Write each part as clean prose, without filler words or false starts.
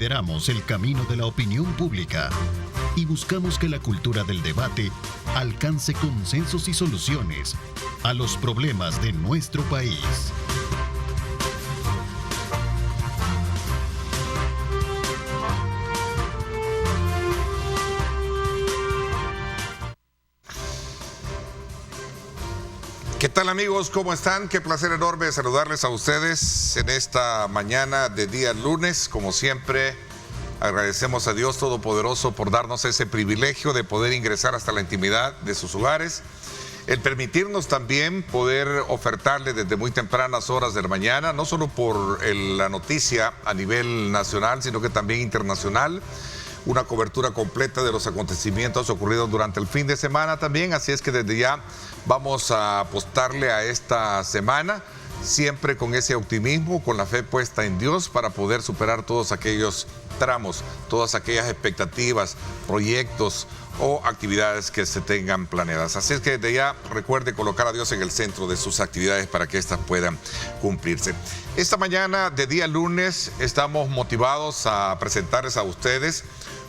Lideramos el camino de la opinión pública y buscamos que la cultura del debate alcance consensos y soluciones a los problemas de nuestro país. ¿Qué tal, amigos? ¿Cómo están? Qué placer enorme saludarles a ustedes en esta mañana de día lunes. Como siempre, agradecemos a Dios Todopoderoso por darnos ese privilegio de poder ingresar hasta la intimidad de sus hogares, el permitirnos también poder ofertarle desde muy tempranas horas de la mañana, no solo por la noticia a nivel nacional, sino que también internacional, una cobertura completa de los acontecimientos ocurridos durante el fin de semana también. Así es que desde ya vamos a apostarle a esta semana, siempre con ese optimismo, con la fe puesta en Dios, para poder superar todos aquellos tramos, todas aquellas expectativas, proyectos o actividades que se tengan planeadas. Así es que desde ya recuerde colocar a Dios en el centro de sus actividades para que éstas puedan cumplirse. Esta mañana de día lunes estamos motivados a presentarles a ustedes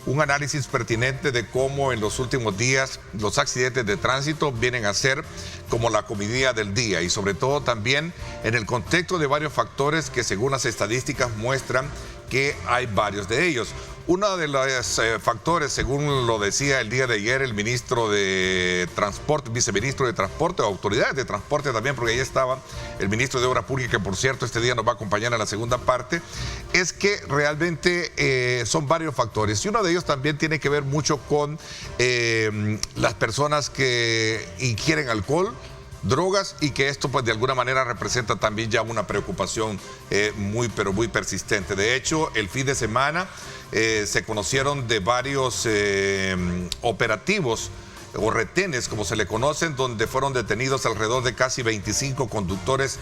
un análisis pertinente de cómo en los últimos días los accidentes de tránsito vienen a ser como la comidilla del día, y sobre todo también en el contexto de varios factores que, según las estadísticas, muestran que hay varios de ellos. Uno de los factores, según lo decía el día de ayer el ministro de Transporte, viceministro de Transporte, o autoridades de transporte también, porque ahí estaba el ministro de Obras Públicas, que por cierto este día nos va a acompañar en la segunda parte, es que realmente son varios factores, y uno de ellos también tiene que ver mucho con las personas que ingieren alcohol, drogas, y que esto pues de alguna manera representa también ya una preocupación muy persistente. De hecho, el fin de semana se conocieron de varios operativos o retenes, como se le conocen, donde fueron detenidos alrededor de casi 25 conductores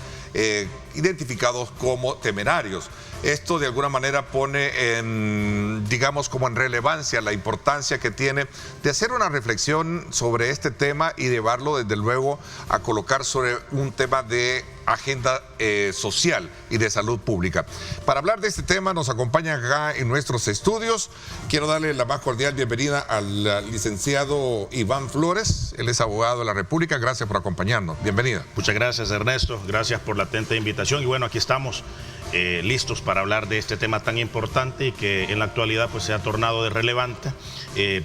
identificados como temerarios. Esto de alguna manera pone en, digamos, como en relevancia la importancia que tiene de hacer una reflexión sobre este tema y llevarlo desde luego a colocar sobre un tema de agenda social y de salud pública. Para hablar de este tema nos acompaña acá en nuestros estudios. Quiero darle la más cordial bienvenida al licenciado Iván Flores. Él es abogado de la República. Gracias por acompañarnos. Bienvenido. Muchas gracias, Ernesto. Gracias por la atenta invitación. Y bueno, aquí estamos listos para hablar de este tema tan importante y que en la actualidad pues se ha tornado de relevante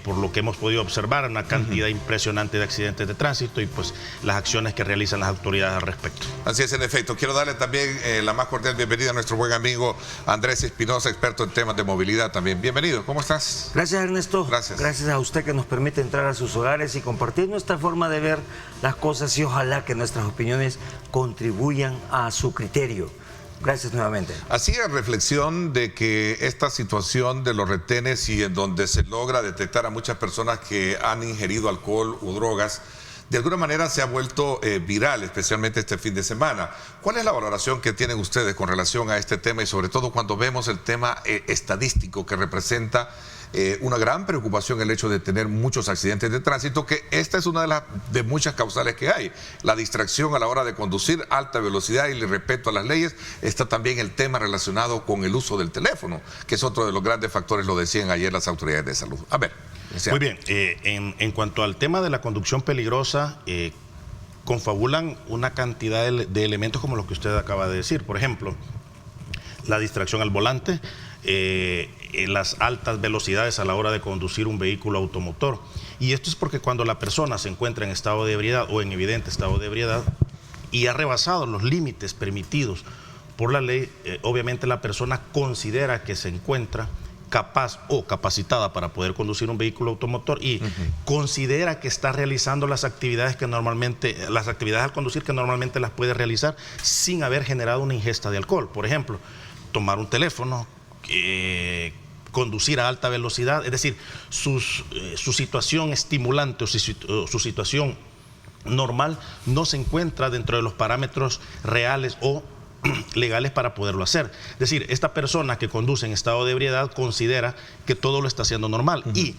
por lo que hemos podido observar, una cantidad impresionante de accidentes de tránsito y pues las acciones que realizan las autoridades al respecto. Así es, en efecto. Quiero darle también la más cordial bienvenida a nuestro buen amigo Andrés Espinosa, experto en temas de movilidad también. Bienvenido, ¿cómo estás? Gracias, Ernesto. Gracias. Gracias a usted que nos permite entrar a sus hogares y compartir nuestra forma de ver las cosas, y ojalá que nuestras opiniones contribuyan a su criterio. Gracias nuevamente. Hacía reflexión de que esta situación de los retenes y en donde se logra detectar a muchas personas que han ingerido alcohol u drogas, de alguna manera se ha vuelto viral, especialmente este fin de semana. ¿Cuál es la valoración que tienen ustedes con relación a este tema y sobre todo cuando vemos el tema estadístico que representa una gran preocupación el hecho de tener muchos accidentes de tránsito, que esta es una de las muchas causales que hay? La distracción a la hora de conducir, alta velocidad y el irrespeto a las leyes. Está también el tema relacionado con el uso del teléfono, que es otro de los grandes factores, lo decían ayer las autoridades de salud. A ver. Muy bien, en cuanto al tema de la conducción peligrosa, confabulan una cantidad de elementos como los que usted acaba de decir. Por ejemplo, la distracción al volante, las altas velocidades a la hora de conducir un vehículo automotor. Y esto es porque cuando la persona se encuentra en estado de ebriedad o en evidente estado de ebriedad y ha rebasado los límites permitidos por la ley, obviamente la persona considera que se encuentra capaz o capacitada para poder conducir un vehículo automotor y considera que está realizando las actividades al conducir que normalmente las puede realizar sin haber generado una ingesta de alcohol. Por ejemplo, tomar un teléfono, conducir a alta velocidad, es decir, su situación estimulante o su situación normal no se encuentra dentro de los parámetros reales o legales para poderlo hacer. Es decir, esta persona que conduce en estado de ebriedad considera que todo lo está haciendo normal y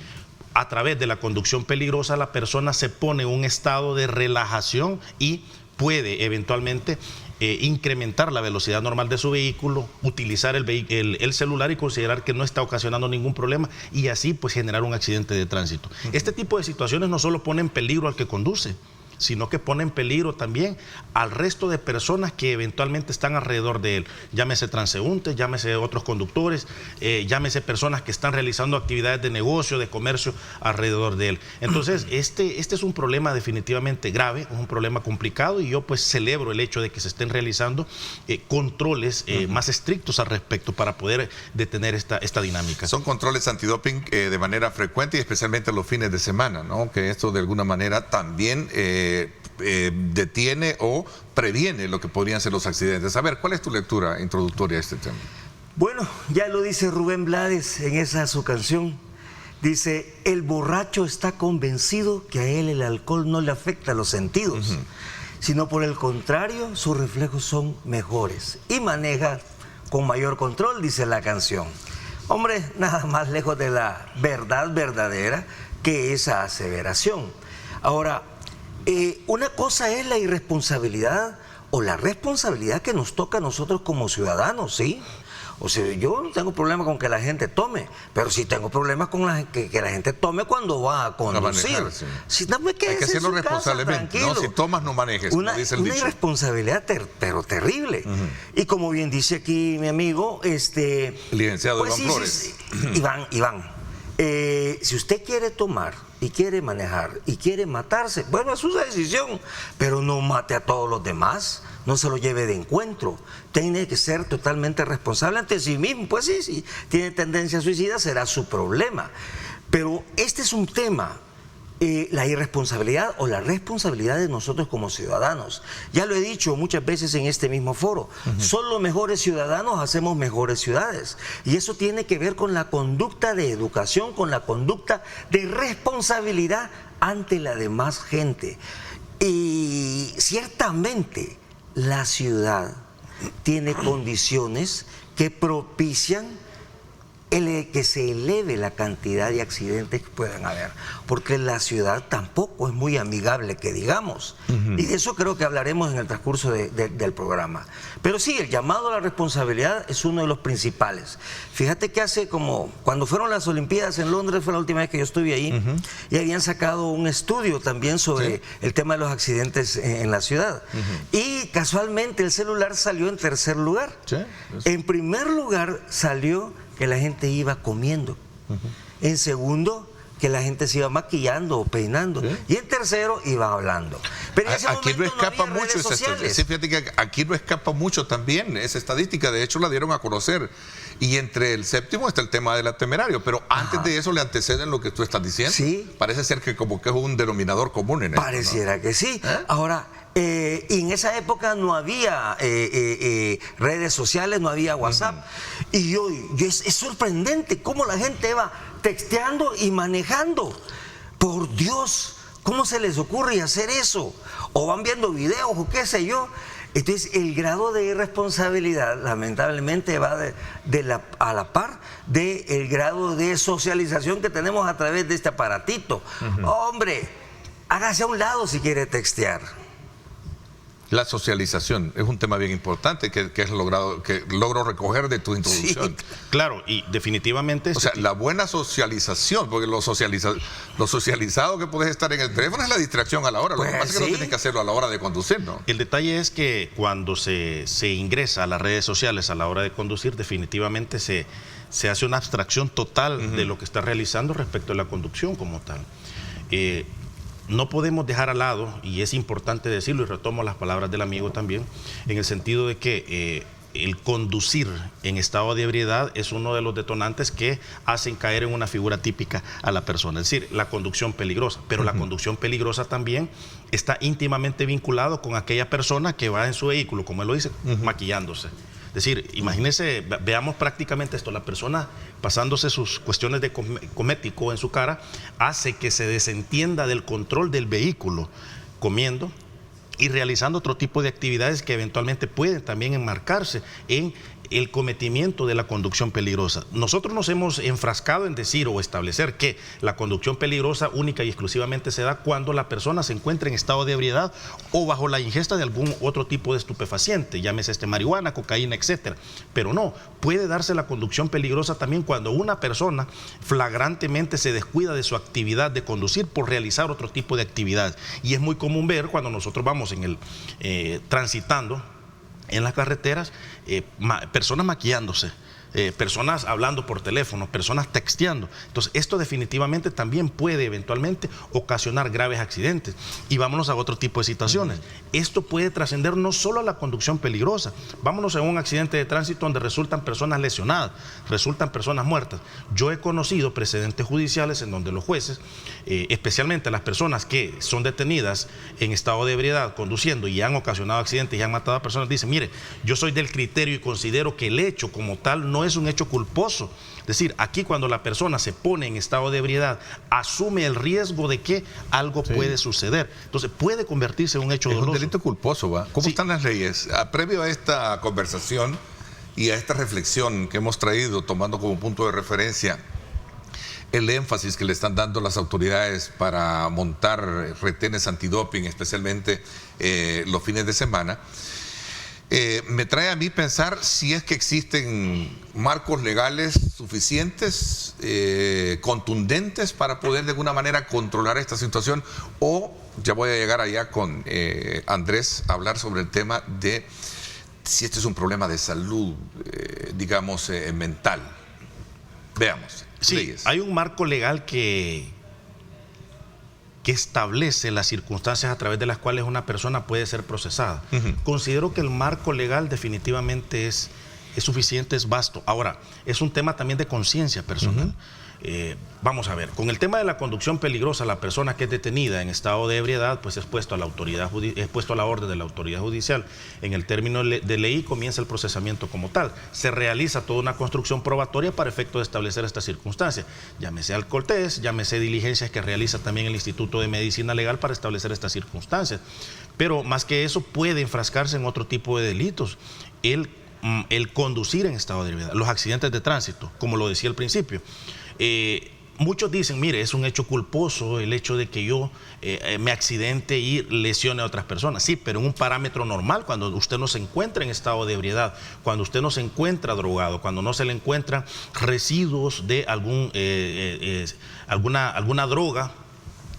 a través de la conducción peligrosa la persona se pone en un estado de relajación y puede eventualmente incrementar la velocidad normal de su vehículo, utilizar el celular y considerar que no está ocasionando ningún problema y así pues generar un accidente de tránsito. Este tipo de situaciones no solo pone en peligro al que conduce, sino que pone en peligro también al resto de personas que eventualmente están alrededor de él, llámese transeúntes, llámese otros conductores, llámese personas que están realizando actividades de negocio, de comercio alrededor de él. Entonces, este es un problema definitivamente grave, es un problema complicado y yo pues celebro el hecho de que se estén realizando controles más estrictos al respecto para poder detener esta dinámica. Son controles antidoping de manera frecuente y especialmente los fines de semana, ¿no? Que esto de alguna manera también detiene o previene lo que podrían ser los accidentes. A ver, ¿cuál es tu lectura introductoria a este tema? Bueno, ya lo dice Rubén Blades en esa su canción. Dice, el borracho está convencido que a él el alcohol no le afecta los sentidos, sino por el contrario, sus reflejos son mejores y maneja con mayor control, dice la canción. Hombre, nada más lejos de la verdad verdadera que esa aseveración. Ahora, una cosa es la irresponsabilidad o la responsabilidad que nos toca a nosotros como ciudadanos, ¿sí? O sea, yo no tengo problema con que la gente tome, pero sí tengo problemas con que la gente tome cuando va a conducir. Manejar, sí. Si no me quedes hay que hacerlo en su responsablemente, casa, ¿no? Si tomas, no manejes, una dice el dicho. Irresponsabilidad pero terrible. Y como bien dice aquí mi amigo, el licenciado pues Iván Flores. Sí. Iván, si usted quiere tomar y quiere manejar y quiere matarse, bueno, es su decisión, pero no mate a todos los demás, no se lo lleve de encuentro. Tiene que ser totalmente responsable ante sí mismo. Pues sí, si tiene tendencia a suicida será su problema. Pero este es un tema, la irresponsabilidad o la responsabilidad de nosotros como ciudadanos. Ya lo he dicho muchas veces en este mismo foro, solo mejores ciudadanos hacemos mejores ciudades. Y eso tiene que ver con la conducta de educación, con la conducta de responsabilidad ante la demás gente. Y ciertamente la ciudad tiene condiciones que propician que se eleve la cantidad de accidentes que puedan haber, porque la ciudad tampoco es muy amigable, que digamos, y de eso creo que hablaremos en el transcurso del programa. Pero sí, el llamado a la responsabilidad es uno de los principales. Fíjate que hace como, cuando fueron las Olimpiadas en Londres, fue la última vez que yo estuve ahí, y habían sacado un estudio también sobre el tema de los accidentes en la ciudad, y casualmente el celular salió en tercer lugar. En primer lugar salió que la gente iba comiendo. En segundo, que la gente se iba maquillando o peinando. Y en tercero, iba hablando. Pero en ese aquí no escapa no había mucho redes sociales. Sí, fíjate que aquí no escapa mucho también esa estadística. De hecho, la dieron a conocer. Y entre el séptimo está el tema del temerario. Pero antes de eso le anteceden lo que tú estás diciendo. Sí. Parece ser que como que es un denominador común en esto, ¿no? Pareciera que sí. Ahora, y en esa época no había redes sociales, no había WhatsApp. Y es sorprendente cómo la gente va texteando y manejando. Por Dios, ¿cómo se les ocurre hacer eso? O van viendo videos o qué sé yo. Entonces, el grado de irresponsabilidad, lamentablemente, va a la par del grado de socialización que tenemos a través de este aparatito. Hombre, hágase a un lado si quiere textear. La socialización es un tema bien importante que logro recoger de tu introducción. Sí, claro, y definitivamente... O sea, la buena socialización, porque lo socializado que puedes estar en el teléfono es la distracción a la hora. Lo que pasa es que no tienes que hacerlo a la hora de conducir, ¿no? El detalle es que cuando se ingresa a las redes sociales a la hora de conducir, definitivamente se hace una abstracción total de lo que está realizando respecto a la conducción como tal. No podemos dejar al lado, y es importante decirlo, y retomo las palabras del amigo también, en el sentido de que el conducir en estado de ebriedad es uno de los detonantes que hacen caer en una figura típica a la persona, es decir, la conducción peligrosa. Pero la conducción peligrosa también está íntimamente vinculado con aquella persona que va en su vehículo, como él lo dice, maquillándose. Es decir, imagínense, veamos prácticamente esto, la persona pasándose sus cuestiones de cosmético en su cara hace que se desentienda del control del vehículo, comiendo y realizando otro tipo de actividades que eventualmente pueden también enmarcarse en el cometimiento de la conducción peligrosa. Nosotros nos hemos enfrascado en decir o establecer que la conducción peligrosa única y exclusivamente se da cuando la persona se encuentra en estado de ebriedad o bajo la ingesta de algún otro tipo de estupefaciente, llámese marihuana, cocaína, etcétera. Pero no, puede darse la conducción peligrosa también cuando una persona flagrantemente se descuida de su actividad de conducir por realizar otro tipo de actividad. Y es muy común ver cuando nosotros vamos transitando en las carreteras, personas maquillándose, personas hablando por teléfono, personas texteando. Entonces esto definitivamente también puede eventualmente ocasionar graves accidentes. Y vámonos a otro tipo de situaciones. Esto puede trascender no solo a la conducción peligrosa. Vámonos a un accidente de tránsito donde resultan personas lesionadas, resultan personas muertas. Yo he conocido precedentes judiciales en donde los jueces, especialmente las personas que son detenidas en estado de ebriedad conduciendo y han ocasionado accidentes y han matado a personas, dicen, mire, yo soy del criterio y considero que el hecho como tal no es un hecho culposo. Es decir, aquí cuando la persona se pone en estado de ebriedad, asume el riesgo de que algo puede suceder. Entonces puede convertirse en un hecho doloso. Es un delito culposo, ¿va? ¿Cómo están las leyes? Previo a esta conversación y a esta reflexión que hemos traído, tomando como punto de referencia el énfasis que le están dando las autoridades para montar retenes antidoping, especialmente los fines de semana, me trae a mí pensar si es que existen marcos legales suficientes, contundentes para poder de alguna manera controlar esta situación, o ya voy a llegar allá con Andrés a hablar sobre el tema de si este es un problema de salud, digamos, mental. Veamos. Sí, leyes. Hay un marco legal que establece las circunstancias a través de las cuales una persona puede ser procesada. Considero que el marco legal definitivamente es suficiente, es vasto. Ahora, es un tema también de conciencia personal. Vamos a ver, con el tema de la conducción peligrosa, la persona que es detenida en estado de ebriedad, pues es puesto a la orden de la autoridad judicial. En el término de ley comienza el procesamiento como tal. Se realiza toda una construcción probatoria para efecto de establecer estas circunstancias. Llámese alcoholtés, llámese diligencias que realiza también el Instituto de Medicina Legal para establecer estas circunstancias. Pero más que eso, puede enfrascarse en otro tipo de delitos. El conducir en estado de ebriedad, los accidentes de tránsito, como lo decía al principio. Muchos dicen, mire, es un hecho culposo el hecho de que yo me accidente y lesione a otras personas. Sí, pero en un parámetro normal, cuando usted no se encuentra en estado de ebriedad, cuando usted no se encuentra drogado, cuando no se le encuentran residuos de alguna droga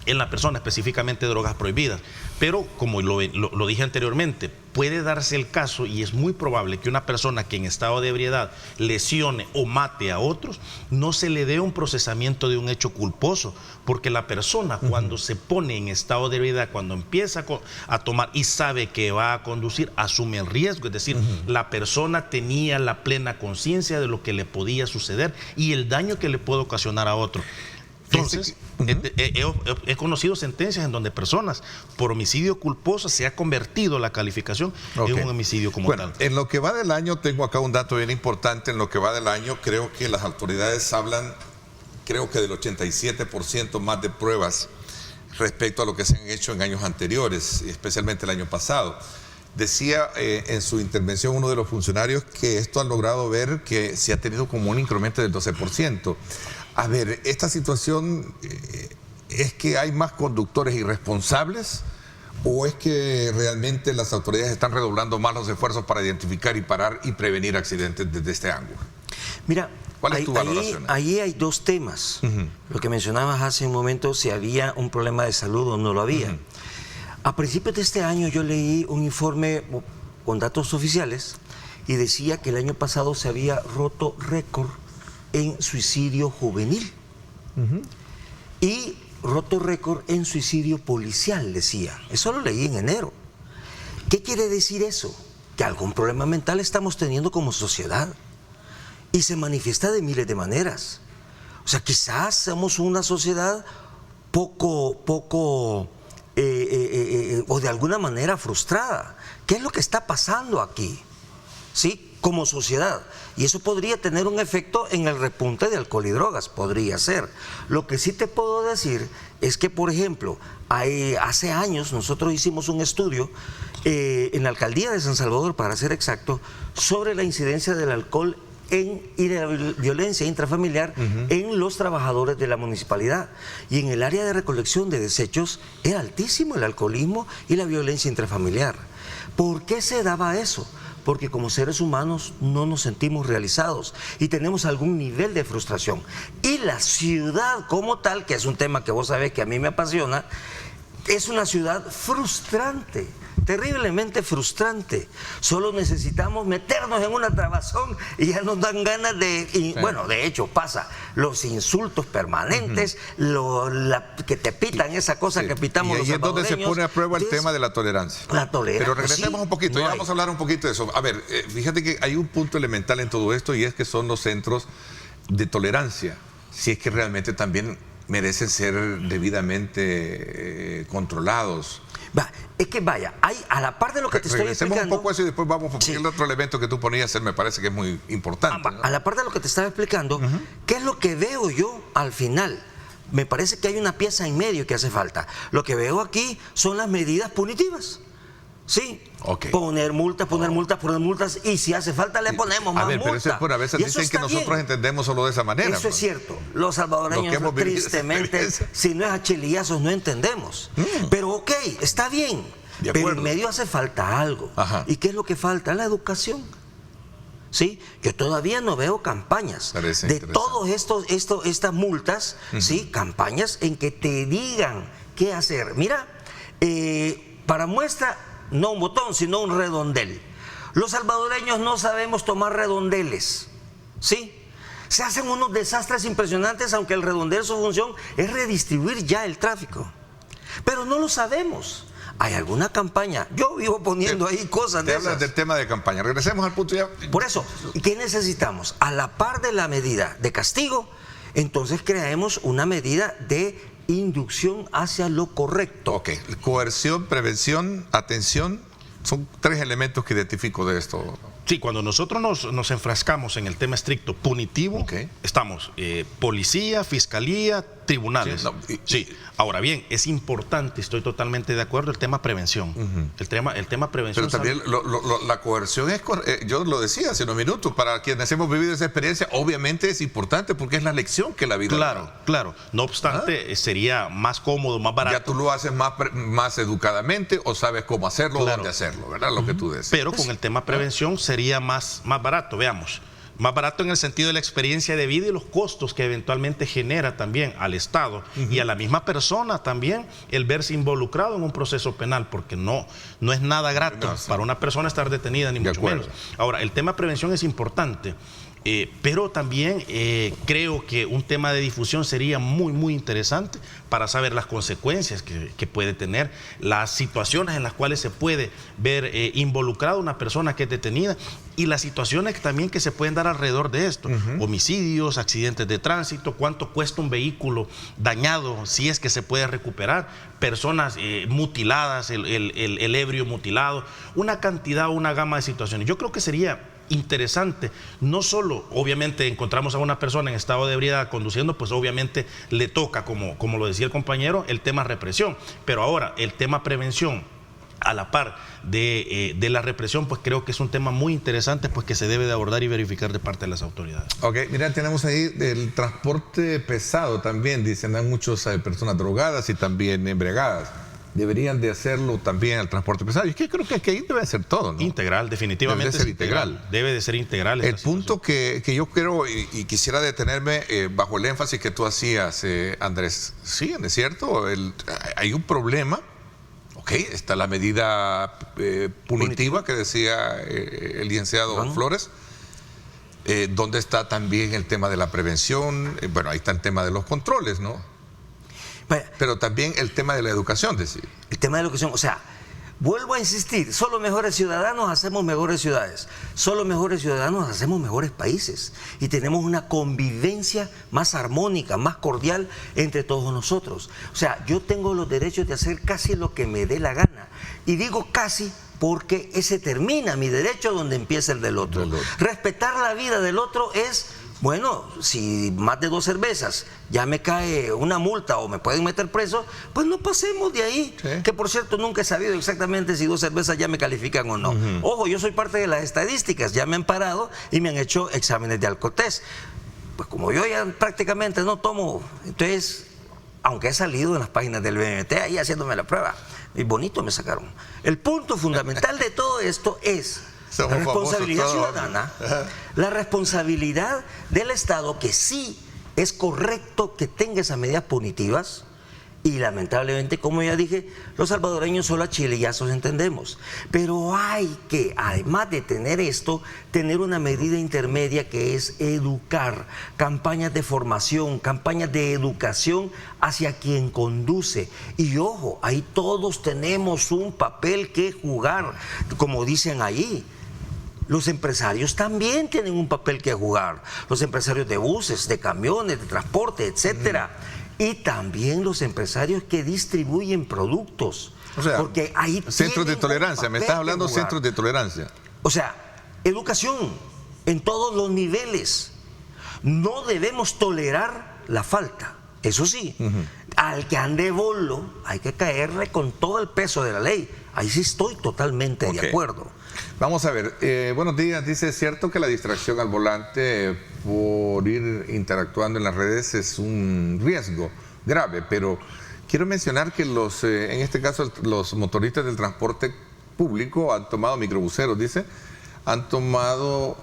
en la persona, específicamente drogas prohibidas. Pero, como lo dije anteriormente, puede darse el caso y es muy probable que una persona que en estado de ebriedad lesione o mate a otros, no se le dé un procesamiento de un hecho culposo, porque la persona cuando se pone en estado de ebriedad, cuando empieza a tomar y sabe que va a conducir, asume el riesgo. Es decir, la persona tenía la plena conciencia de lo que le podía suceder y el daño que le puede ocasionar a otro. Entonces, he conocido sentencias en donde personas por homicidio culposo se ha convertido la calificación en un homicidio como tal. En lo que va del año, tengo acá un dato bien importante. En lo que va del año, creo que las autoridades hablan, creo que del 87% más de pruebas respecto a lo que se han hecho en años anteriores, especialmente el año pasado. Decía en su intervención uno de los funcionarios que esto ha logrado ver que se ha tenido como un incremento del 12%. A ver, esta situación ¿es que hay más conductores irresponsables o es que realmente las autoridades están redoblando más los esfuerzos para identificar y parar y prevenir accidentes desde este ángulo? Mira, ¿cuál es tu valoración? Ahí hay dos temas. Lo que mencionabas hace un momento, si había un problema de salud o no lo había. A principios de este año yo leí un informe con datos oficiales y decía que el año pasado se había roto récord en suicidio juvenil y roto récord en suicidio policial, decía. Eso lo leí en enero. ¿Qué quiere decir eso? Que algún problema mental estamos teniendo como sociedad y se manifiesta de miles de maneras. O sea, quizás somos una sociedad poco o de alguna manera frustrada. ¿Qué es lo que está pasando aquí? ¿Sí? Como sociedad. Y eso podría tener un efecto en el repunte de alcohol y drogas, podría ser. Lo que sí te puedo decir es que, por ejemplo, hace años nosotros hicimos un estudio en la alcaldía de San Salvador, para ser exacto, sobre la incidencia del alcohol y de la violencia intrafamiliar en los trabajadores de la municipalidad. Y en el área de recolección de desechos era altísimo el alcoholismo y la violencia intrafamiliar. ¿Por qué se daba eso? Porque como seres humanos no nos sentimos realizados y tenemos algún nivel de frustración. Y la ciudad como tal, que es un tema que vos sabés que a mí me apasiona, es una ciudad frustrante, terriblemente frustrante. Solo necesitamos meternos en una trabazón y ya nos dan ganas de... Y, bueno, de hecho pasa, los insultos permanentes, que te pitan esa cosa que pitamos los salvadoreños. Y ahí es donde se pone a prueba el tema de la tolerancia. La tolerancia. Pero regresemos un poquito, ya vamos a hablar un poquito de eso. A ver, fíjate que hay un punto elemental en todo esto y es que son los centros de tolerancia. Si es que realmente también merecen ser debidamente controlados. Es que vaya, a la par de lo que te estoy explicando... un poco a eso y después vamos, porque el otro elemento que tú ponías me parece que es muy importante. A la par de lo que te estaba explicando, ¿qué es lo que veo yo al final? Me parece que hay una pieza en medio que hace falta. Lo que veo aquí son las medidas punitivas. Sí, poner multas, y si hace falta le ponemos más multas. Pero a veces dicen que nosotros entendemos solo de esa manera. Eso es cierto. Los salvadoreños, tristemente, si no es a chilillazos, no entendemos. Pero está bien. Pero en medio hace falta algo. ¿Y qué es lo que falta? La educación. ¿Sí? Yo todavía no veo campañas de todos estas multas, ¿sí? Campañas en que te digan qué hacer. Mira, para muestra, no un botón, sino un redondel. Los salvadoreños no sabemos tomar redondeles, ¿sí? Se hacen unos desastres impresionantes, aunque el redondel, su función es redistribuir ya el tráfico. Pero no lo sabemos. ¿Hay alguna campaña? Yo vivo poniendo ahí cosas de esas. Te hablas del tema de campaña. Regresemos al punto ya. Por eso, ¿qué necesitamos? A la par de la medida de castigo, entonces creemos una medida de inducción hacia lo correcto. Coerción, prevención, atención, son tres elementos que identifico de esto. Sí, cuando nosotros nos enfrascamos en el tema estricto punitivo, estamos policía, fiscalía, tribunales. Sí. Ahora bien, es importante, estoy totalmente de acuerdo, el tema prevención. El tema prevención. Pero también la coerción es, yo lo decía hace unos minutos, para quienes hemos vivido esa experiencia, obviamente es importante porque es la lección que la vida da. Claro. No obstante, sería más cómodo, más barato. Ya tú lo haces más educadamente o sabes cómo hacerlo o dónde hacerlo, ¿verdad? Lo que tú decías. Pero con el tema prevención sería más barato, veamos. Más barato en el sentido de la experiencia de vida y los costos que eventualmente genera también al Estado y a la misma persona también el verse involucrado en un proceso penal, porque no es nada grato para una persona estar detenida, ni mucho menos. Ahora, el tema prevención es importante. Pero también creo que un tema de difusión sería muy interesante para saber las consecuencias que puede tener, las situaciones en las cuales se puede ver involucrada una persona que es detenida y las situaciones también que se pueden dar alrededor de esto. Homicidios, accidentes de tránsito, cuánto cuesta un vehículo dañado, si es que se puede recuperar, personas mutiladas, el ebrio mutilado, una cantidad, una gama de situaciones. Yo creo que sería interesante, no solo obviamente encontramos a una persona en estado de ebriedad conduciendo, pues obviamente le toca, como lo decía el compañero, el tema represión, pero ahora el tema prevención a la par de la represión, pues creo que es un tema muy interesante, pues que se debe de abordar y verificar de parte de las autoridades. Mira, tenemos ahí el transporte pesado también, dicen, hay muchas personas drogadas y también embriagadas. Deberían de hacerlo también el transporte pesado. Y es que creo que ahí debe ser todo, ¿no? Integral, definitivamente. Debe ser integral. Debe de ser integral. El punto que yo quiero y quisiera detenerme bajo el énfasis que tú hacías, Andrés. Sí, es cierto, hay un problema. Está la medida punitiva que decía el licenciado Flores. ¿Dónde está también el tema de la prevención? Bueno, ahí está el tema de los controles, ¿no? Pero también el tema de la educación, decía. El tema de la educación, o sea, vuelvo a insistir, solo mejores ciudadanos hacemos mejores ciudades, solo mejores ciudadanos hacemos mejores países y tenemos una convivencia más armónica, más cordial entre todos nosotros. O sea, yo tengo los derechos de hacer casi lo que me dé la gana y digo casi porque ese termina mi derecho donde empieza el del otro. Respetar la vida del otro es Bueno, si más de 2 cervezas ya me cae una multa o me pueden meter preso, pues no pasemos de ahí. Sí. Que por cierto, nunca he sabido exactamente si 2 cervezas ya me califican o no. Ojo, yo soy parte de las estadísticas, ya me han parado y me han hecho exámenes de alcotest. Pues como yo ya prácticamente no tomo, entonces, aunque he salido en las páginas del BMT ahí haciéndome la prueba, y bonito me sacaron. El punto fundamental de todo esto es Somos la responsabilidad famosos todos. ciudadana, la responsabilidad del Estado, que sí es correcto que tenga esas medidas punitivas, y lamentablemente, como ya dije, los salvadoreños solo a chileyazos entendemos. Pero hay que, además de tener esto, tener una medida intermedia que es educar, campañas de formación, campañas de educación hacia quien conduce. Y ojo, ahí todos tenemos un papel que jugar, como dicen ahí. Los empresarios también tienen un papel que jugar. Los empresarios de buses, de camiones, de transporte, etcétera. Y también los empresarios que distribuyen productos. O sea, porque ahí centros de tienen tolerancia, un me papel estás hablando que jugar. centros de tolerancia. O sea, educación en todos los niveles. No debemos tolerar la falta. Eso sí, al que ande bolo hay que caerle con todo el peso de la ley. Ahí sí estoy totalmente de acuerdo. Vamos a ver, buenos días. Dice, ¿es cierto que la distracción al volante por ir interactuando en las redes es un riesgo grave? Pero quiero mencionar que en este caso, los motoristas del transporte público han tomado, microbuseros, dice, han tomado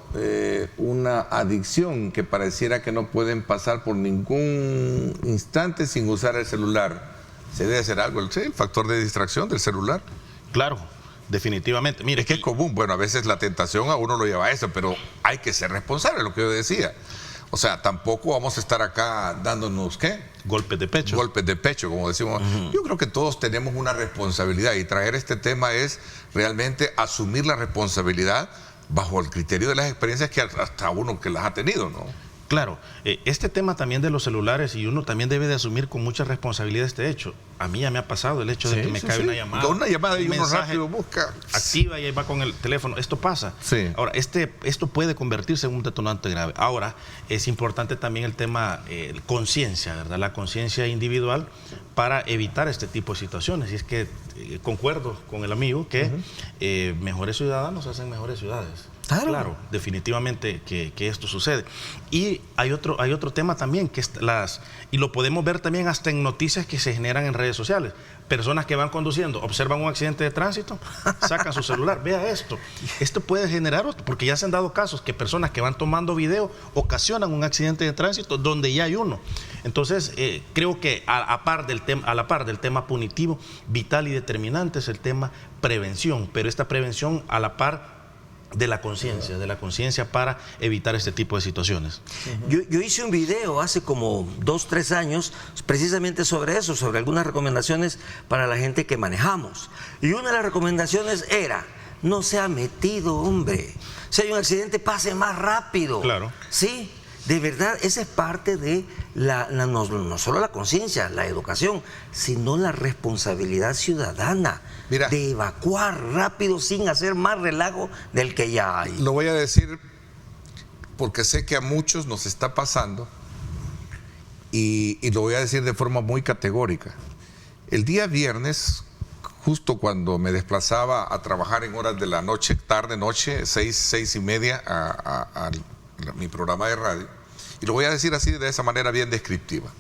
una adicción que pareciera que no pueden pasar por ningún instante sin usar el celular. ¿Se debe hacer algo? ¿Sí? ¿El factor de distracción del celular? Claro, definitivamente. Mire, Es que es común, bueno, a veces la tentación a uno lo lleva a eso, pero hay que ser responsable, lo que yo decía. O sea, tampoco vamos a estar acá dándonos, ¿qué? golpes de pecho. Golpes de pecho, como decimos. Yo creo que todos tenemos una responsabilidad y traer este tema es realmente asumir la responsabilidad bajo el criterio de las experiencias que hasta uno que las ha tenido, ¿no? Claro, este tema también de los celulares, y uno también debe de asumir con mucha responsabilidad este hecho. A mí ya me ha pasado el hecho de que me cae una llamada. Una llamada y un uno mensaje, rápido busca. activa y ahí va con el teléfono. Esto pasa. Sí. Ahora, esto puede convertirse en un detonante grave. Ahora, es importante también el tema conciencia, ¿verdad? La conciencia individual para evitar este tipo de situaciones. Y es que concuerdo con el amigo que mejores ciudadanos hacen mejores ciudades. Claro, definitivamente que esto sucede. Y hay otro tema también, que y lo podemos ver también hasta en noticias que se generan en redes sociales. Personas que van conduciendo, observan un accidente de tránsito, sacan su celular. Vea esto. Esto puede generar otro, porque ya se han dado casos que personas que van tomando video ocasionan un accidente de tránsito donde ya hay uno. Entonces, creo que a la par del tema punitivo, vital y determinante es el tema prevención, pero esta prevención a la par de la conciencia para evitar este tipo de situaciones. Yo hice un video hace como 2, 3 años precisamente sobre eso, sobre algunas recomendaciones para la gente que manejamos. Y una de las recomendaciones era, no sea metido, hombre. Si hay un accidente, pase más rápido. Claro. Sí, de verdad, esa es parte de no solo la conciencia, la educación, sino la responsabilidad ciudadana. Mira, de evacuar rápido sin hacer más relajo del que ya hay. Lo voy a decir porque sé que a muchos nos está pasando y lo voy a decir de forma muy categórica. El día viernes, justo cuando me desplazaba a trabajar en horas de la noche, tarde noche, 6:30 a mi programa de radio, y lo voy a decir así de esa manera bien descriptiva.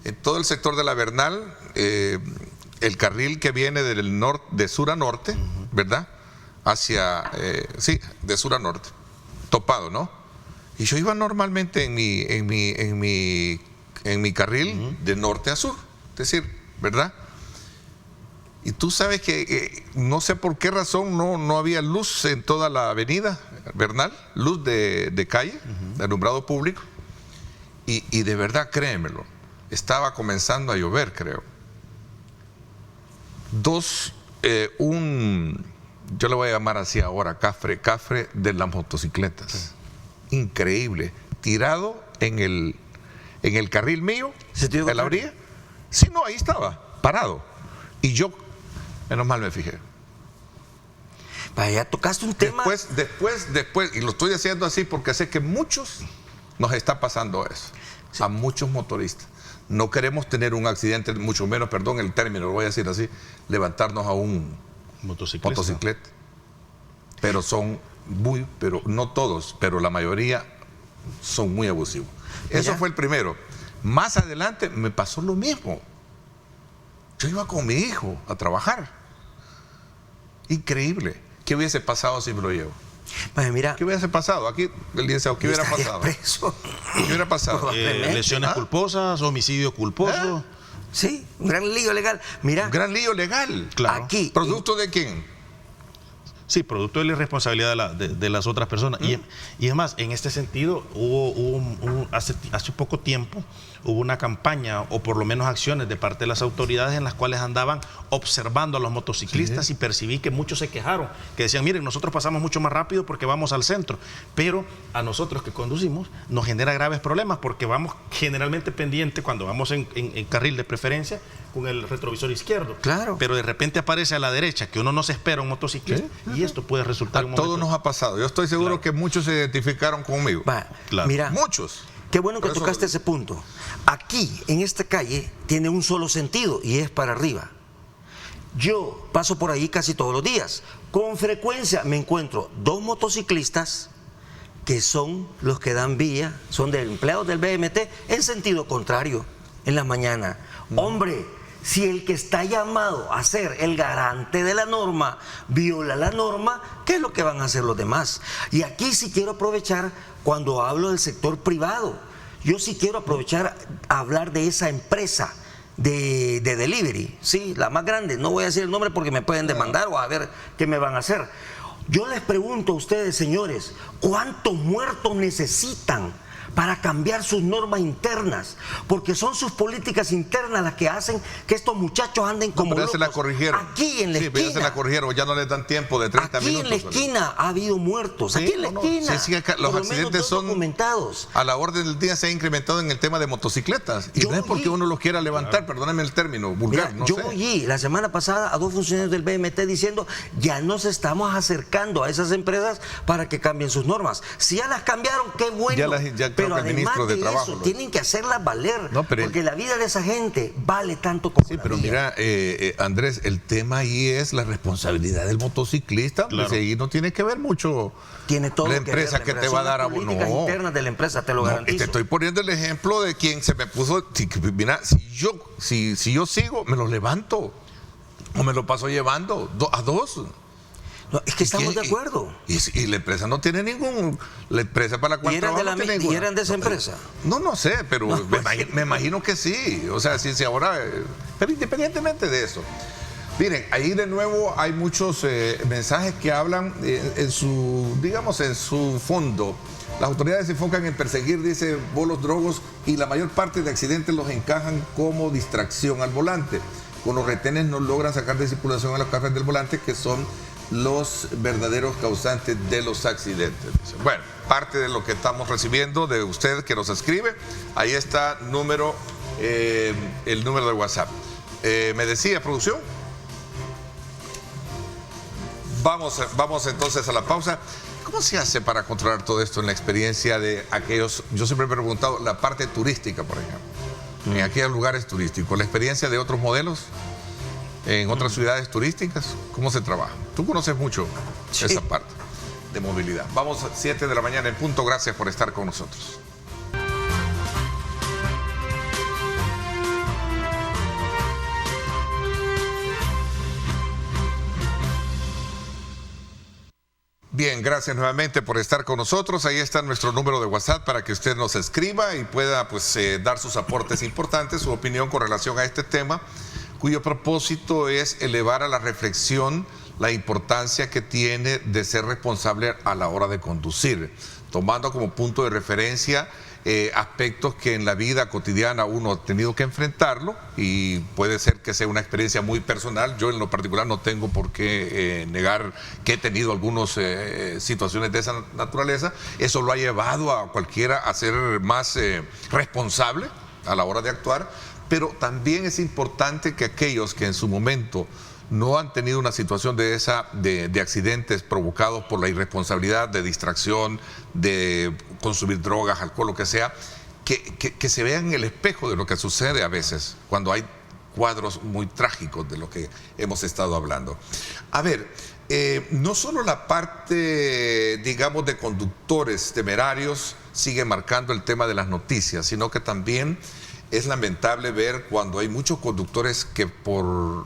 En todo el sector de la Bernal, el carril que viene de sur a norte, ¿verdad? Hacia, de sur a norte, topado, ¿no? Y yo iba normalmente en mi carril de norte a sur, es decir, ¿verdad? Y tú sabes que no sé por qué razón no había luz en toda la avenida Bernal, luz de calle, de alumbrado público, y de verdad, créemelo, estaba comenzando a llover, creo. Yo le voy a llamar así ahora, cafre de las motocicletas. Increíble. Tirado en el carril mío, de la orilla. Sí, no, ahí estaba, parado. Y yo, menos mal me fijé. Vaya, tocaste un tema. Después, y lo estoy haciendo así porque sé que muchos Nos está pasando eso a muchos motoristas. No queremos tener un accidente, mucho menos, perdón el término, lo voy a decir así, levantarnos a un motocicleta. Pero pero no todos, pero la mayoría son muy abusivos. Eso fue el primero. Más adelante me pasó lo mismo. Yo iba con mi hijo a trabajar. Increíble. ¿Qué hubiese pasado si me lo llevo? Pues mira, ¿Qué hubiese pasado? Aquí el licenciado, ¿qué hubiera pasado? Preso. ¿Qué hubiera pasado? Lesiones culposas, homicidio culposo. Sí, un gran lío legal. Mira, Un gran lío legal. Claro. aquí. ¿Producto de quién? Sí, producto de la irresponsabilidad de las otras personas. Y es más, en este sentido, hace poco tiempo hubo una campaña, o por lo menos acciones de parte de las autoridades en las cuales andaban observando a los motociclistas, y percibí que muchos se quejaron, que decían, miren, nosotros pasamos mucho más rápido porque vamos al centro, pero a nosotros que conducimos nos genera graves problemas porque vamos generalmente pendiente cuando vamos en carril de preferencia con el retrovisor izquierdo. Claro. Pero de repente aparece a la derecha que uno no se espera un motociclista, y esto puede resultar A todos nos ha pasado. Yo estoy seguro que muchos se identificaron conmigo. Claro. Mira, Muchos. qué bueno que Por eso- tocaste ese punto. Aquí, en esta calle, tiene un solo sentido y es para arriba. Yo paso por ahí casi todos los días. Con frecuencia me encuentro dos motociclistas que son los que dan vía, son de empleados del BMT en sentido contrario, en la mañana. Hombre, si el que está llamado a ser el garante de la norma viola la norma, ¿qué es lo que van a hacer los demás? Y aquí sí quiero aprovechar, cuando hablo del sector privado, yo sí quiero aprovechar a hablar de esa empresa de delivery, sí, la más grande, no voy a decir el nombre porque me pueden demandar o a ver qué me van a hacer. Yo les pregunto a ustedes, señores, ¿cuántos muertos necesitan para cambiar sus normas internas? Porque son sus políticas internas las que hacen que estos muchachos anden como Pero ya locos. se la corrigieron. Aquí en la Sí, pero ya se la esquina. corrigieron, ya no les dan tiempo de 30 Aquí minutos. en la esquina ha habido muertos. Sí, Aquí en la no, esquina. sí, acá por los lo menos accidentes dos son documentados. a la orden del día. Se ha incrementado en el tema de motocicletas. Y Yo no es porque vi- uno los quiera levantar, perdóname el término, vulgar, Mira, no yo sé. oí la semana pasada a dos funcionarios del BMT diciendo, ya nos estamos acercando a esas empresas para que cambien sus normas. Si ya las cambiaron, qué bueno. Ya creo pero que el además ministro de de Trabajo eso, lo- tienen que hacerlas valer, No, pero porque la vida de esa gente vale tanto como Sí, la pero mía. mira, Andrés, el tema ahí es la responsabilidad del motociclista. Claro. Pues ahí no tiene que ver mucho Tiene todo la que ver, empresa la que te va a dar a son las políticas no. internas de la empresa, te lo No, garantizo. te estoy poniendo el ejemplo de quien se me puso. Mira, si yo sigo, me lo levanto o me lo paso llevando a dos. No, es que estamos de acuerdo. Y la empresa no tiene la empresa para la cual ¿Y eran de trabajo la no tiene mi- y ninguna. eran de esa empresa? No sé, pero No, me imagino que sí. O sea, si ahora, pero independientemente de eso. Miren, ahí de nuevo hay muchos mensajes que hablan en su fondo. Las autoridades se enfocan en perseguir, dice, bolos, drogos, y la mayor parte de accidentes los encajan como distracción al volante. Con los retenes no logran sacar de circulación a los carros del volante, que son los verdaderos causantes de los accidentes. Bueno, parte de lo que estamos recibiendo de usted que nos escribe, ahí está el número de WhatsApp. Me decía, producción. Vamos entonces a la pausa. ¿Cómo se hace para controlar todo esto en la experiencia de aquellos? Yo siempre me he preguntado la parte turística, por ejemplo, en aquellos lugares turísticos, la experiencia de otros modelos en otras ciudades turísticas, ¿cómo se trabaja? Tú conoces mucho esa parte de movilidad. Vamos a 7 de la mañana en punto. Gracias por estar con nosotros. Bien, gracias nuevamente por estar con nosotros. Ahí está nuestro número de WhatsApp para que usted nos escriba y pueda dar sus aportes importantes, su opinión con relación a este tema, cuyo propósito es elevar a la reflexión la importancia que tiene de ser responsable a la hora de conducir, tomando como punto de referencia aspectos que en la vida cotidiana uno ha tenido que enfrentarlo, y puede ser que sea una experiencia muy personal. Yo en lo particular no tengo por qué negar que he tenido algunas situaciones de esa naturaleza. Eso lo ha llevado a cualquiera a ser más responsable a la hora de actuar, pero también es importante que aquellos que en su momento no han tenido una situación de accidentes provocados por la irresponsabilidad, de distracción, de consumir drogas, alcohol, lo que sea, que se vean en el espejo de lo que sucede a veces cuando hay cuadros muy trágicos de lo que hemos estado hablando. A ver, no solo la parte, digamos, de conductores temerarios sigue marcando el tema de las noticias, sino que también es lamentable ver cuando hay muchos conductores que por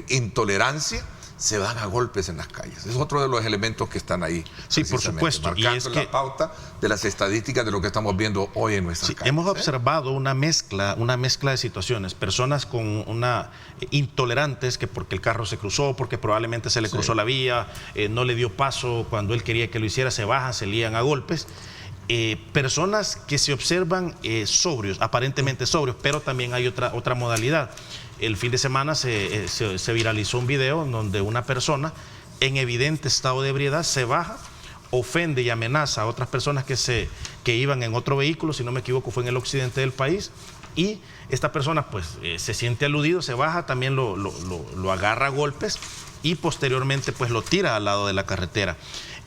intolerancia se van a golpes en las calles. Es otro de los elementos que están ahí. Sí, por supuesto. Marcando y es que la pauta de las estadísticas de lo que estamos viendo hoy en nuestras calles. Hemos observado una mezcla de situaciones. Personas con intolerantes que porque el carro se cruzó, porque probablemente se le cruzó la vía, no le dio paso cuando él quería que lo hiciera, se bajan, se lían a golpes. Personas que se observan sobrios, aparentemente sobrios, pero también hay otra modalidad. El fin de semana se viralizó un video en donde una persona en evidente estado de ebriedad se baja, ofende y amenaza a otras personas que iban en otro vehículo, si no me equivoco fue en el occidente del país, y esta persona pues se siente aludido, se baja, también lo agarra a golpes y posteriormente pues lo tira al lado de la carretera.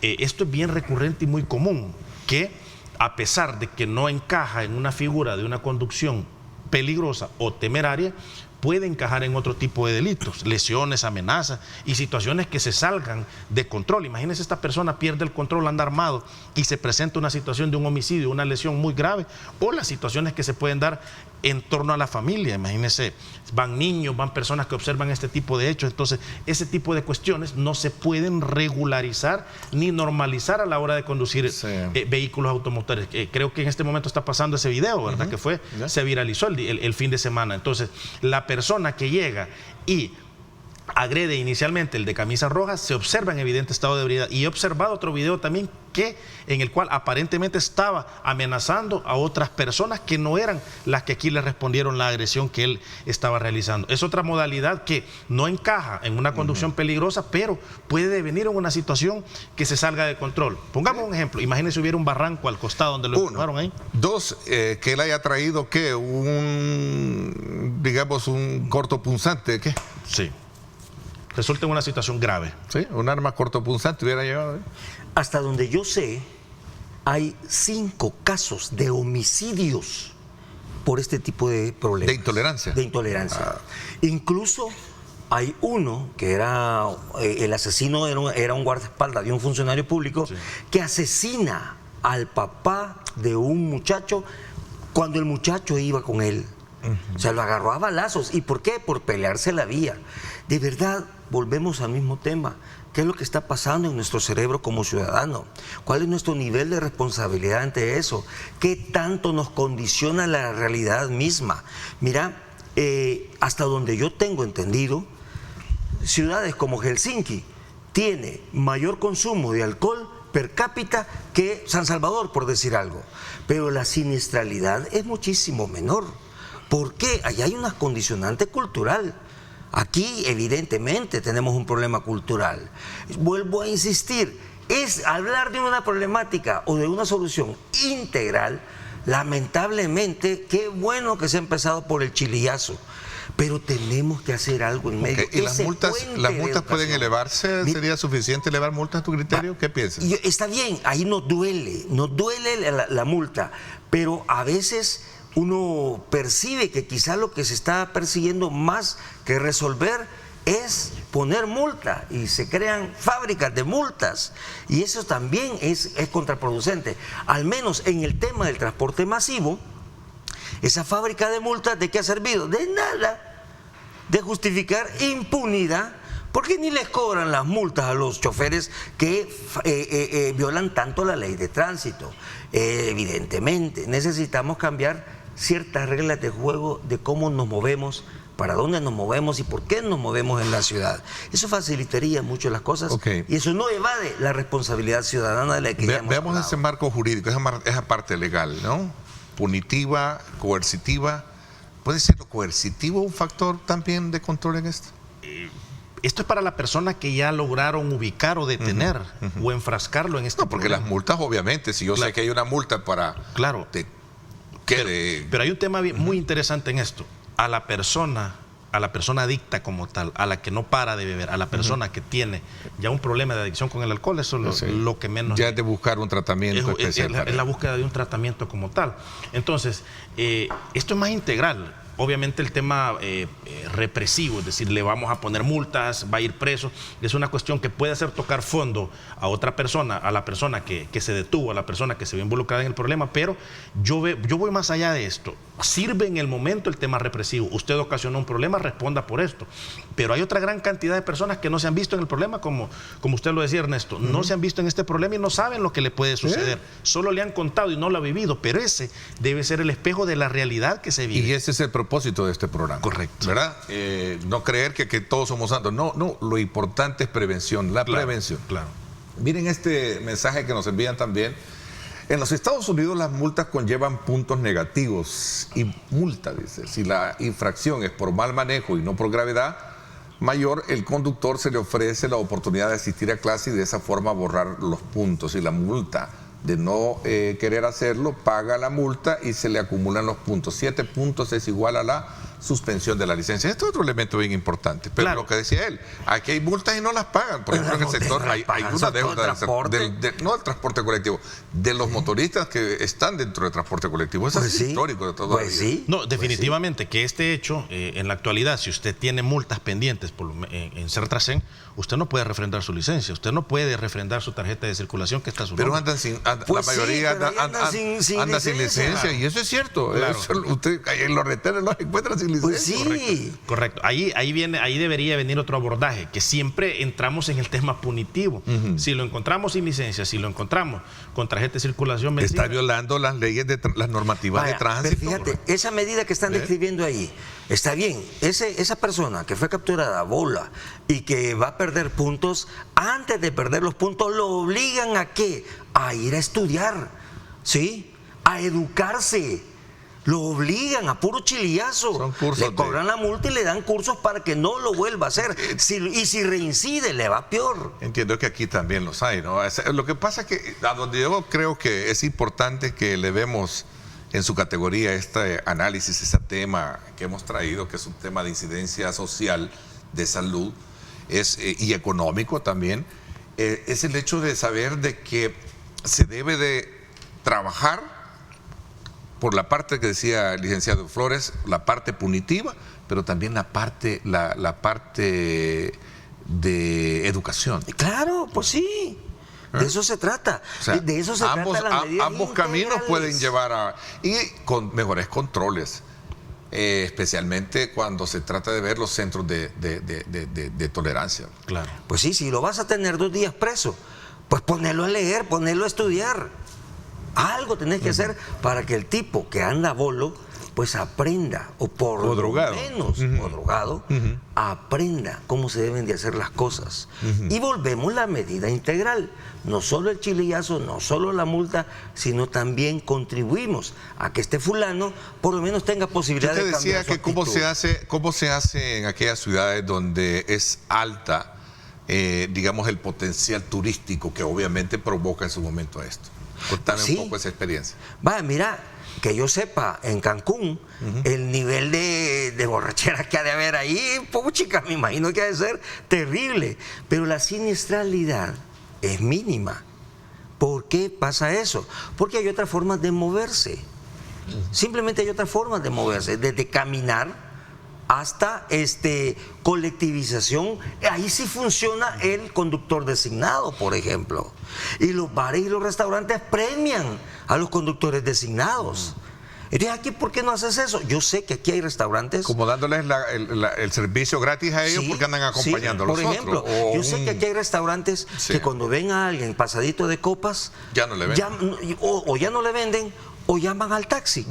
Esto es bien recurrente y muy común, que a pesar de que no encaja en una figura de una conducción peligrosa o temeraria, puede encajar en otro tipo de delitos, lesiones, amenazas y situaciones que se salgan de control. Imagínense, esta persona pierde el control, anda armado y se presenta una situación de un homicidio, una lesión muy grave, o las situaciones que se pueden dar en torno a la familia. Imagínense, van niños, van personas que observan este tipo de hechos. Entonces, ese tipo de cuestiones no se pueden regularizar ni normalizar a la hora de conducir vehículos automotores. Creo que en este momento está pasando ese video, ¿verdad? Que se viralizó el fin de semana. Entonces, la persona que llega y agrede inicialmente el de camisa roja se observa en evidente estado de ebriedad. Y he observado otro video también en el cual aparentemente estaba amenazando a otras personas que no eran las que aquí le respondieron la agresión que él estaba realizando. Es otra modalidad que no encaja en una conducción peligrosa, pero puede devenir en una situación que se salga de control. Pongamos un ejemplo. Imagínense, hubiera un barranco al costado donde lo empujaron ahí. Dos, que él haya traído un cortopunzante, ¿qué? Sí. Resulta en una situación grave. Sí, un arma cortopunzante hubiera llegado. Hasta donde yo sé, hay 5 casos de homicidios por este tipo de problemas. ¿De intolerancia? De intolerancia. Incluso hay uno que era, el asesino era un guardaespaldas de un funcionario público que asesina al papá de un muchacho cuando el muchacho iba con él. O sea, lo agarró a balazos. ¿Y por qué? Por pelearse la vía. De verdad, volvemos al mismo tema. ¿Qué es lo que está pasando en nuestro cerebro como ciudadano? ¿Cuál es nuestro nivel de responsabilidad ante eso? ¿Qué tanto nos condiciona la realidad misma? Mira, hasta donde yo tengo entendido, ciudades como Helsinki tiene mayor consumo de alcohol per cápita que San Salvador, por decir algo. Pero la siniestralidad es muchísimo menor. ¿Por qué? Allá hay una condicionante cultural. Aquí, evidentemente, tenemos un problema cultural. Vuelvo a insistir, es hablar de una problemática o de una solución integral. Lamentablemente, qué bueno que se ha empezado por el chilillazo, pero tenemos que hacer algo en medio. ¿Y las multas pueden elevarse? ¿Sería suficiente elevar multas a tu criterio? ¿Qué piensas? Está bien, ahí nos duele la multa, pero a veces uno percibe que quizá lo que se está persiguiendo más que resolver es poner multa, y se crean fábricas de multas, y eso también es contraproducente. Al menos en el tema del transporte masivo, esa fábrica de multas, ¿de qué ha servido? De nada, de justificar impunidad, porque ni les cobran las multas a los choferes que violan tanto la ley de tránsito. Evidentemente, necesitamos cambiar ciertas reglas de juego de cómo nos movemos, para dónde nos movemos y por qué nos movemos en la ciudad. Eso facilitaría mucho las cosas, y eso no evade la responsabilidad ciudadana de la que ya hemos veamos hablado. ese marco jurídico, esa parte legal, ¿no? Punitiva, coercitiva. ¿Puede ser lo coercitivo un factor también de control en esto? Esto es para la persona que ya lograron ubicar o detener o enfrascarlo en este porque problema. las multas, obviamente, si yo sé que hay una multa para... Claro. Pero hay un tema muy interesante en esto. A la persona a la persona adicta como tal, a la que no para de beber, a la persona que tiene ya un problema de adicción con el alcohol, eso es lo que menos... Ya es de buscar un tratamiento especial. Es la búsqueda de un tratamiento como tal. Entonces, esto es más integral. Obviamente el tema represivo, es decir, le vamos a poner multas, va a ir preso, es una cuestión que puede hacer tocar fondo a otra persona, a la persona que se detuvo, a la persona que se ve involucrada en el problema, pero yo voy más allá de esto. Sirve en el momento el tema represivo. Usted ocasionó un problema, responda por esto. Pero hay otra gran cantidad de personas que no se han visto en el problema, como usted lo decía, Ernesto, no se han visto en este problema y no saben lo que le puede suceder. Solo le han contado y no lo ha vivido, pero ese debe ser el espejo de la realidad que se vive. Y ese es el propósito de este programa. Correcto. ¿Verdad? No creer que todos somos santos. No, lo importante es prevención, la prevención. Claro. Miren este mensaje que nos envían también. En los Estados Unidos las multas conllevan puntos negativos y multa, dice. Si la infracción es por mal manejo y no por gravedad mayor, el conductor se le ofrece la oportunidad de asistir a clase y de esa forma borrar los puntos. Y la multa de no querer hacerlo, paga la multa y se le acumulan los puntos. 7 puntos es igual a la suspensión de la licencia. Este es otro elemento bien importante. Pero claro, lo que decía él, aquí hay multas y no las pagan. Por ejemplo, en el sector hay una deuda no del transporte colectivo, de los motoristas que están dentro del transporte colectivo. Eso es histórico de todo. No, definitivamente que este hecho, en la actualidad, si usted tiene multas pendientes en Sertrasen, usted no puede refrendar su licencia, usted no puede refrendar su tarjeta de circulación que está a su nombre. Pero andan sin, la mayoría anda sin licencia, y eso es cierto. Claro. Usted en los retenes los encuentra sin licencia. Pues sí. Correcto. Ahí debería venir otro abordaje, que siempre entramos en el tema punitivo. Si lo encontramos sin licencia, si lo encontramos con tarjeta de circulación vencida, está violando las leyes, las normativas de tránsito. Pero fíjate, esa medida que están describiendo ahí, está bien. Esa persona que fue capturada, bola, y que va a perder puntos, antes de perder los puntos, lo obligan ¿a qué? A ir a estudiar, ¿sí? A educarse. Lo obligan a puro chilillazo. Le cobran la multa y le dan cursos para que no lo vuelva a hacer. Y si reincide, le va peor. Entiendo que aquí también los hay, ¿no? Lo que pasa es que a donde yo creo que es importante que le vemos en su categoría este análisis, este tema que hemos traído, que es un tema de incidencia social, de salud y económico también, es el hecho de saber de que se debe de trabajar por la parte que decía el licenciado Flores, la parte punitiva, pero también la parte de educación. Claro, pues sí. De eso se trata. O sea, de eso se trata las medidas ambos caminos pueden llevar y con mejores controles, especialmente cuando se trata de ver los centros de tolerancia. Claro. Pues sí, si lo vas a tener 2 días preso, pues ponerlo a leer, ponerlo a estudiar. Algo tenés que hacer para que el tipo que anda bolo pues aprenda, o drogado, o drogado, aprenda cómo se deben de hacer las cosas. Y volvemos la medida integral. No solo el chilillazo, no solo la multa, sino también contribuimos a que este fulano por lo menos tenga posibilidad de cambiar su actitud. Yo te decía que cómo se hace en aquellas ciudades donde es alta, digamos, el potencial turístico que obviamente provoca en su momento esto. Contame un poco esa experiencia. Mira, que yo sepa, en Cancún, el nivel de borrachera que ha de haber ahí, puchica, me imagino que ha de ser terrible. Pero la siniestralidad es mínima. ¿Por qué pasa eso? Porque hay otras formas de moverse. Simplemente hay otras formas de moverse, desde caminar hasta colectivización. Ahí sí funciona el conductor designado, por ejemplo. Y los bares y los restaurantes premian a los conductores designados. Entonces, aquí, ¿por qué no haces eso? Yo sé que aquí hay restaurantes... Como dándoles el servicio gratis a ellos, porque andan acompañando a los otros. Por ejemplo, yo sé que aquí hay restaurantes que cuando ven a alguien pasadito de copas... Ya no le venden. O ya no le venden, o llaman al taxi.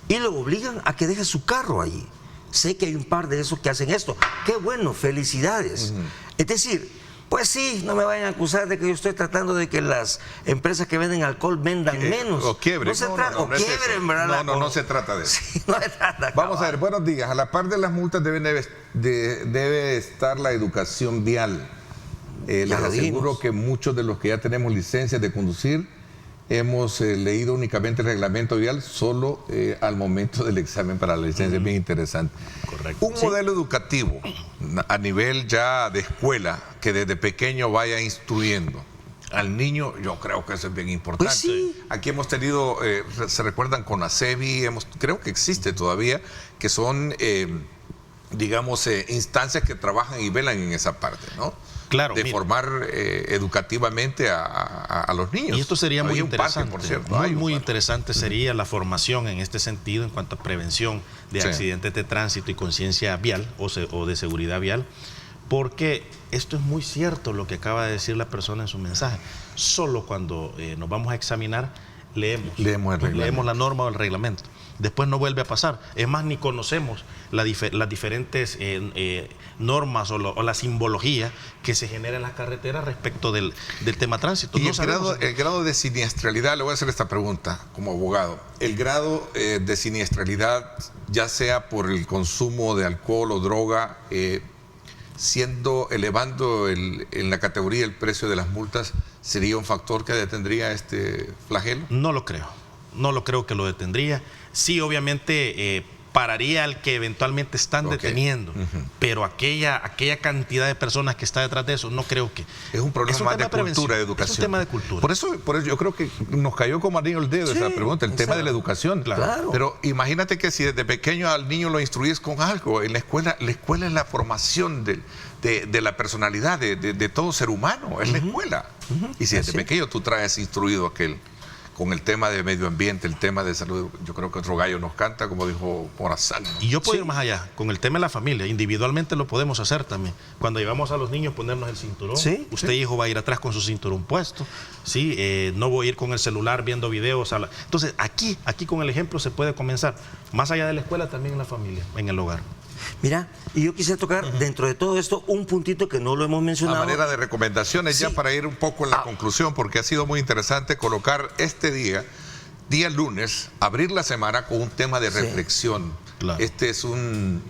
Y lo obligan a que deje su carro allí. Sé que hay un par de esos que hacen esto. ¡Qué bueno! ¡Felicidades! Es decir, pues sí, no me vayan a acusar de que yo estoy tratando de que las empresas que venden alcohol vendan menos. O quiebren. No se ¿verdad? No se trata de eso. Sí, no se trata. Vamos a ver, buenos días. A la par de las multas debe estar la educación vial. Les aseguro que muchos de los que ya tenemos licencias de conducir hemos leído únicamente el reglamento vial solo al momento del examen para la licencia. Es bien interesante. Correcto. Un modelo educativo a nivel ya de escuela que desde pequeño vaya instruyendo al niño, yo creo que eso es bien importante. Pues sí. Aquí hemos tenido, se recuerdan con ASEBI, creo que existe todavía, que son, digamos, instancias que trabajan y velan en esa parte, ¿no? Claro, de formar educativamente a los niños. Y esto sería muy interesante. Por cierto. Muy interesante sería la formación en este sentido en cuanto a prevención de accidentes de tránsito y conciencia vial o de seguridad vial, porque esto es muy cierto lo que acaba de decir la persona en su mensaje. Solo cuando nos vamos a examinar leemos la norma o el reglamento. Después no vuelve a pasar. Es más, ni conocemos las diferentes normas o la simbología que se genera en las carreteras respecto del tema tránsito. Y no el grado de siniestralidad, le voy a hacer esta pregunta como abogado. El grado de siniestralidad, ya sea por el consumo de alcohol o droga, elevando en la categoría el precio de las multas, ¿sería un factor que detendría este flagelo? No lo creo. No lo creo que lo detendría. Sí, obviamente pararía al que eventualmente están deteniendo, pero aquella cantidad de personas que está detrás de eso, no creo que... Es un problema más de cultura, de educación. Es un tema de cultura. Por eso yo creo que nos cayó como anillo al dedo esa pregunta, el tema de la educación. Claro. Pero imagínate que si desde pequeño al niño lo instruyes con algo, en la escuela es la formación de la personalidad de todo ser humano, es la escuela. Y si desde pequeño tú traes instruido aquel con el tema de medio ambiente, el tema de salud, yo creo que otro gallo nos canta, como dijo Morazán. Y yo puedo ir más allá, con el tema de la familia, individualmente lo podemos hacer también. Cuando llevamos a los niños ponernos el cinturón, usted hijo va a ir atrás con su cinturón puesto, no voy a ir con el celular viendo videos. Entonces aquí con el ejemplo se puede comenzar, más allá de la escuela también en la familia, en el hogar. Mira, y yo quisiera tocar dentro de todo esto un puntito que no lo hemos mencionado. A manera de recomendaciones, ya para ir un poco en la conclusión, porque ha sido muy interesante colocar este día lunes, abrir la semana con un tema de reflexión. Claro. Este es un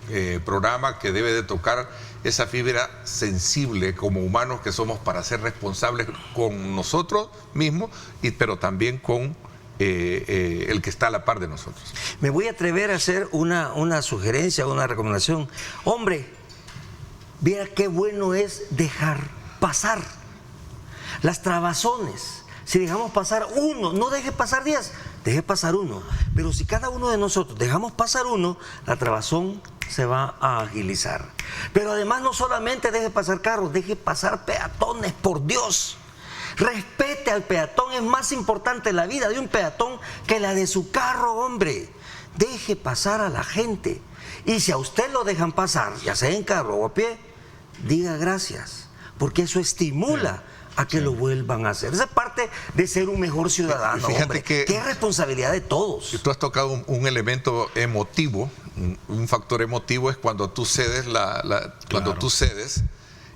programa que debe de tocar esa fibra sensible como humanos que somos para ser responsables con nosotros mismos, pero también con el que está a la par de nosotros. Me voy a atrever a hacer una sugerencia, una recomendación. Hombre, vea qué bueno es dejar pasar las trabazones. Si dejamos pasar uno, no deje pasar 10, deje pasar uno. Pero si cada uno de nosotros dejamos pasar uno, la trabazón se va a agilizar. Pero además no solamente deje pasar carros, deje pasar peatones, por Dios. Respete al peatón, es más importante la vida de un peatón que la de su carro, hombre. Deje pasar a la gente. Y si a usted lo dejan pasar, ya sea en carro o a pie, diga gracias, porque eso estimula a que lo vuelvan a hacer. Esa es parte de ser un mejor ciudadano. Fíjate, hombre, que Tú has tocado un elemento emotivo, un factor emotivo es cuando tú cedes cuando tú cedes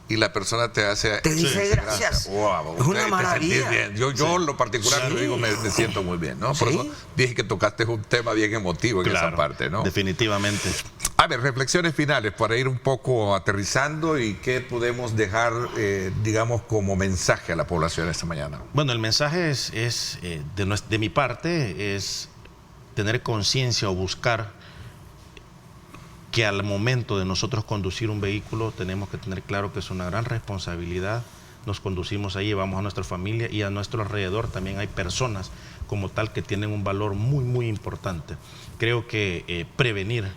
y la persona te dice gracias. Wow, es una maravilla. Bien. Yo en lo particular le digo, me siento muy bien, ¿no? Por eso dije que tocaste un tema bien emotivo en esa parte, ¿no? Definitivamente. A ver, reflexiones finales para ir un poco aterrizando y qué podemos dejar, digamos, como mensaje a la población esta mañana. Bueno, el mensaje es de mi parte, es tener conciencia o buscar que al momento de nosotros conducir un vehículo tenemos que tener claro que es una gran responsabilidad. Nos conducimos ahí, llevamos a nuestra familia y a nuestro alrededor también hay personas como tal que tienen un valor muy, muy importante. Creo que prevenir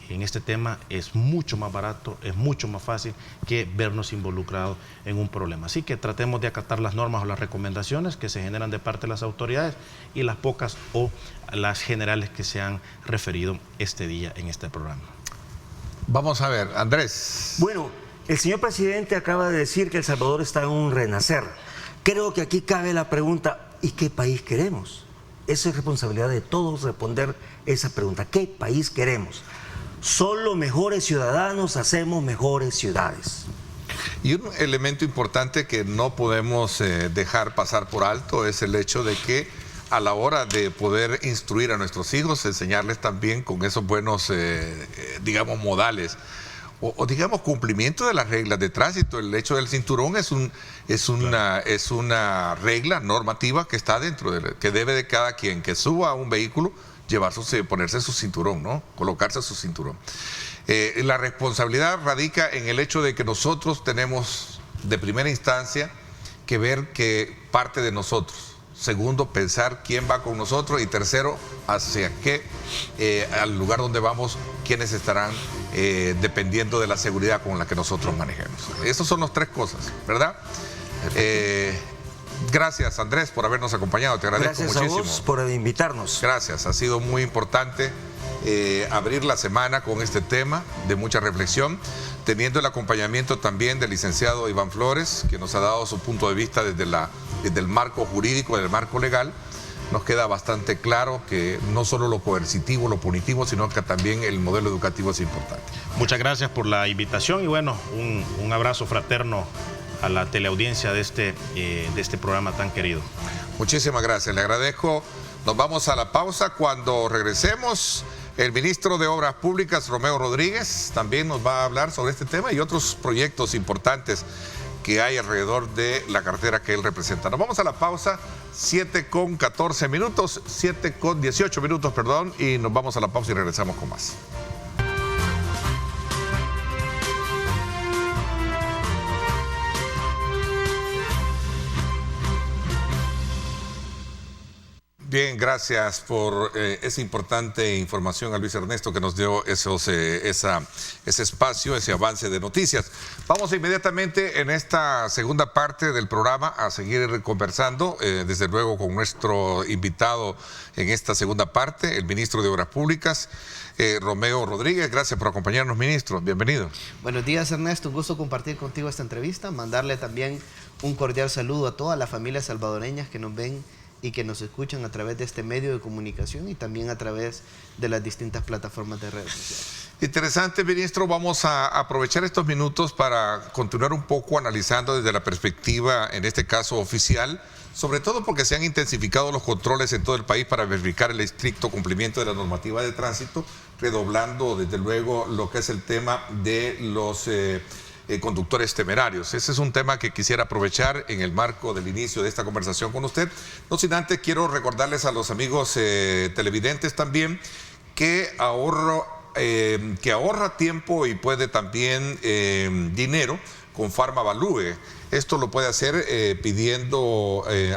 en este tema es mucho más barato, es mucho más fácil que vernos involucrados en un problema. Así que tratemos de acatar las normas o las recomendaciones que se generan de parte de las autoridades y las pocas o las generales que se han referido este día en este programa. Vamos a ver, Andrés. Bueno, el señor presidente acaba de decir que El Salvador está en un renacer. Creo que aquí cabe la pregunta, ¿y qué país queremos? Esa es responsabilidad de todos responder esa pregunta. ¿Qué país queremos? Solo mejores ciudadanos hacemos mejores ciudades. Y un elemento importante que no podemos dejar pasar por alto es el hecho de que a la hora de poder instruir a nuestros hijos, enseñarles también con esos buenos, digamos, modales, o digamos cumplimiento de las reglas de tránsito. El hecho del cinturón es una regla normativa que está que debe de cada quien que suba a un vehículo ponerse su cinturón, ¿no? Colocarse su cinturón. La responsabilidad radica en el hecho de que nosotros tenemos de primera instancia que ver que parte de nosotros. Segundo, pensar quién va con nosotros. Y tercero, hacia qué, al lugar donde vamos, quiénes estarán dependiendo de la seguridad con la que nosotros manejemos. Esas son las tres cosas, ¿verdad? Gracias, Andrés, por habernos acompañado. Te agradezco muchísimo. Gracias a vos por invitarnos. Gracias, ha sido muy importante abrir la semana con este tema de mucha reflexión, teniendo el acompañamiento también del licenciado Iván Flores, que nos ha dado su punto de vista desde el marco jurídico, del marco legal. Nos queda bastante claro que no solo lo coercitivo, lo punitivo, sino que también el modelo educativo es importante. Muchas gracias por la invitación y bueno, un abrazo fraterno a la teleaudiencia de este programa tan querido. Muchísimas gracias, le agradezco. Nos vamos a la pausa. Cuando regresemos, el ministro de Obras Públicas, Romeo Rodríguez, también nos va a hablar sobre este tema y otros proyectos importantes que hay alrededor de la cartera que él representa. Nos vamos a la pausa, 7:18 minutos, y nos vamos a la pausa y regresamos con más. Bien, gracias por esa importante información a Luis Ernesto que nos dio ese espacio, ese avance de noticias. Vamos inmediatamente en esta segunda parte del programa a seguir conversando, desde luego con nuestro invitado en esta segunda parte, el ministro de Obras Públicas, Romeo Rodríguez. Gracias por acompañarnos, ministro. Bienvenido. Buenos días, Ernesto. Un gusto compartir contigo esta entrevista. Mandarle también un cordial saludo a todas las familias salvadoreñas que nos ven y que nos escuchan a través de este medio de comunicación y también a través de las distintas plataformas de redes sociales. Interesante, ministro. Vamos a aprovechar estos minutos para continuar un poco analizando desde la perspectiva, en este caso oficial, sobre todo porque se han intensificado los controles en todo el país para verificar el estricto cumplimiento de la normativa de tránsito, redoblando desde luego lo que es el tema de los conductores temerarios. Ese es un tema que quisiera aprovechar en el marco del inicio de esta conversación con usted. No sin antes quiero recordarles a los amigos televidentes también que ahorra tiempo y puede también dinero con Farmavalue. Esto lo puede hacer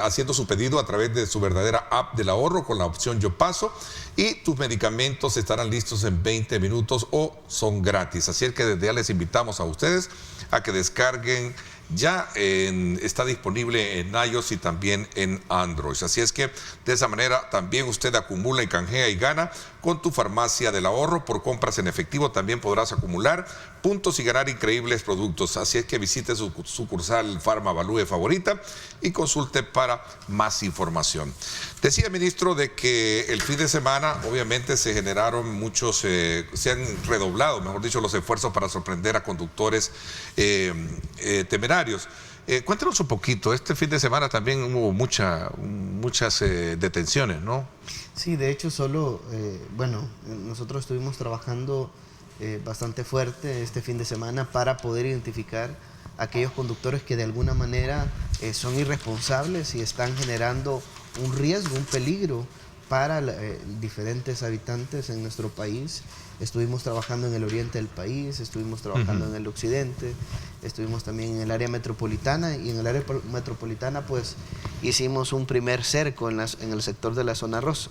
haciendo su pedido a través de su verdadera app del ahorro con la opción Yo Paso, y tus medicamentos estarán listos en 20 minutos o son gratis. Así es que desde ya les invitamos a ustedes a que descarguen. Ya está disponible en iOS y también en Android. Así es que de esa manera también usted acumula y canjea y gana con tu farmacia del ahorro. Por compras en efectivo también podrás acumular puntos y ganar increíbles productos. Así es que visite su sucursal Farmavalue favorita y consulte para más información. Decía, ministro, de que el fin de semana obviamente se generaron muchos, se han redoblado, mejor dicho, los esfuerzos para sorprender a conductores temerarios. Cuéntanos un poquito, este fin de semana también hubo muchas detenciones, ¿no? Sí, de hecho nosotros estuvimos trabajando bastante fuerte este fin de semana para poder identificar a aquellos conductores que de alguna manera son irresponsables y están generando un riesgo, un peligro para diferentes habitantes en nuestro país. Estuvimos trabajando en el oriente del país, estuvimos trabajando en el occidente, estuvimos también en el área metropolitana, y en el área metropolitana pues hicimos un primer cerco en el sector de la zona rosa.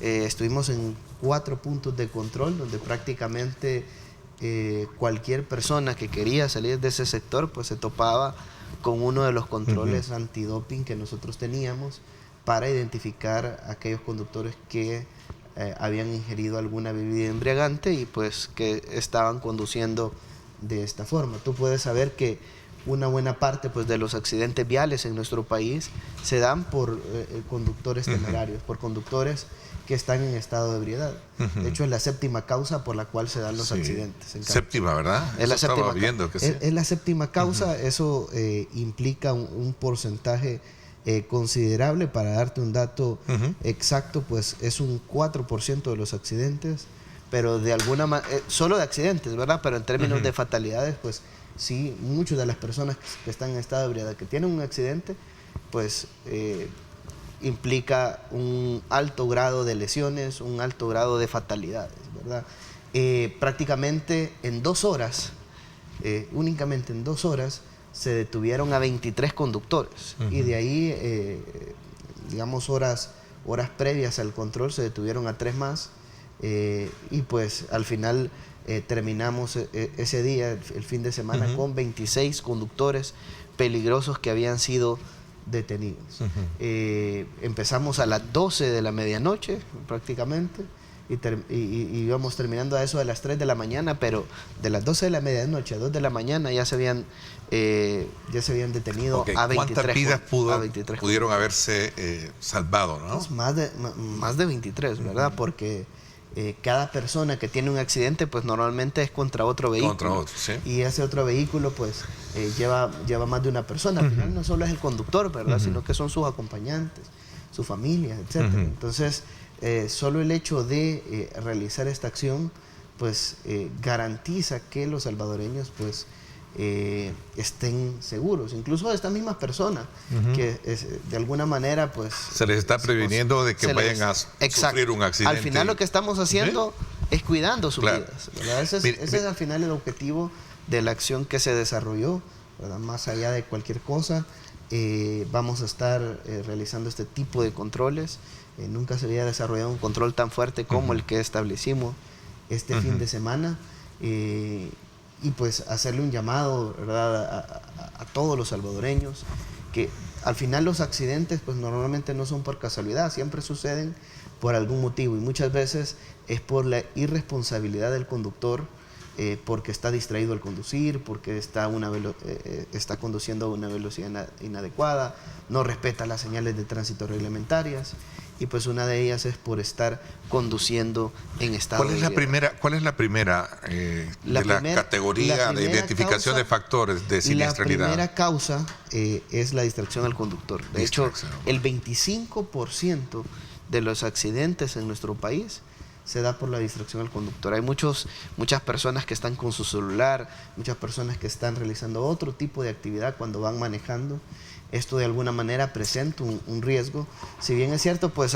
Estuvimos en 4 puntos de control donde prácticamente cualquier persona que quería salir de ese sector pues se topaba con uno de los controles antidoping que nosotros teníamos para identificar a aquellos conductores que habían ingerido alguna bebida embriagante y pues que estaban conduciendo de esta forma. Tú puedes saber que una buena parte pues de los accidentes viales en nuestro país se dan por conductores temerarios, por conductores que están en estado de ebriedad. De hecho, es la 7ª causa por la cual se dan los accidentes. Séptima, ¿verdad? Es la séptima, es la séptima causa. Eso implica un porcentaje considerable. Para darte un dato exacto, pues es un 4% de los accidentes, pero de alguna manera, solo de accidentes, ¿verdad? Pero en términos de fatalidades, pues sí, muchas de las personas que están en estado de ebriedad, que tienen un accidente, pues implica un alto grado de lesiones, un alto grado de fatalidades, ¿verdad? Prácticamente en 2 horas, únicamente en 2 horas, se detuvieron a 23 conductores y de ahí, digamos, horas previas al control se detuvieron a 3 más y pues al final terminamos ese día, el fin de semana, con 26 conductores peligrosos que habían sido detenidos. Empezamos a las 12 de la medianoche prácticamente y íbamos terminando a eso de las 3 de la mañana, pero de las 12 de la medianoche a 2 de la mañana ya se habían detenido a 23. ¿Cuántas vidas pudieron conductores. haberse salvado, no? Pues más de 23, ¿verdad? Porque cada persona que tiene un accidente, pues normalmente es contra otro vehículo. Contra otro, sí. Y ese otro vehículo, pues, lleva más de una persona. Al final no solo es el conductor, ¿verdad? Sino que son sus acompañantes, su familia, etc. Entonces, solo el hecho de realizar esta acción, pues, garantiza que los salvadoreños, pues, estén seguros, incluso estas mismas personas que de alguna manera pues se les está previniendo de que vayan a sufrir un accidente. Al final lo que estamos haciendo es cuidando sus vidas, ¿verdad? Ese es al final el objetivo de la acción que se desarrolló, ¿verdad? Más allá de cualquier cosa, vamos a estar realizando este tipo de controles. Nunca se había desarrollado un control tan fuerte como el que establecimos este fin de semana. Y pues hacerle un llamado, ¿verdad?, a todos los salvadoreños, que al final los accidentes pues normalmente no son por casualidad, siempre suceden por algún motivo y muchas veces es por la irresponsabilidad del conductor, porque está distraído al conducir, porque está conduciendo a una velocidad inadecuada, no respeta las señales de tránsito reglamentarias. Y pues una de ellas es por estar conduciendo en estado de ebriedad. ¿Cuál es la primera categoría de identificación de factores de siniestralidad? La primera causa es la distracción al conductor. De hecho, el 25% de los accidentes en nuestro país se da por la distracción al conductor. Hay muchas personas que están con su celular, muchas personas que están realizando otro tipo de actividad cuando van manejando. Esto de alguna manera presenta un riesgo. Si bien es cierto, pues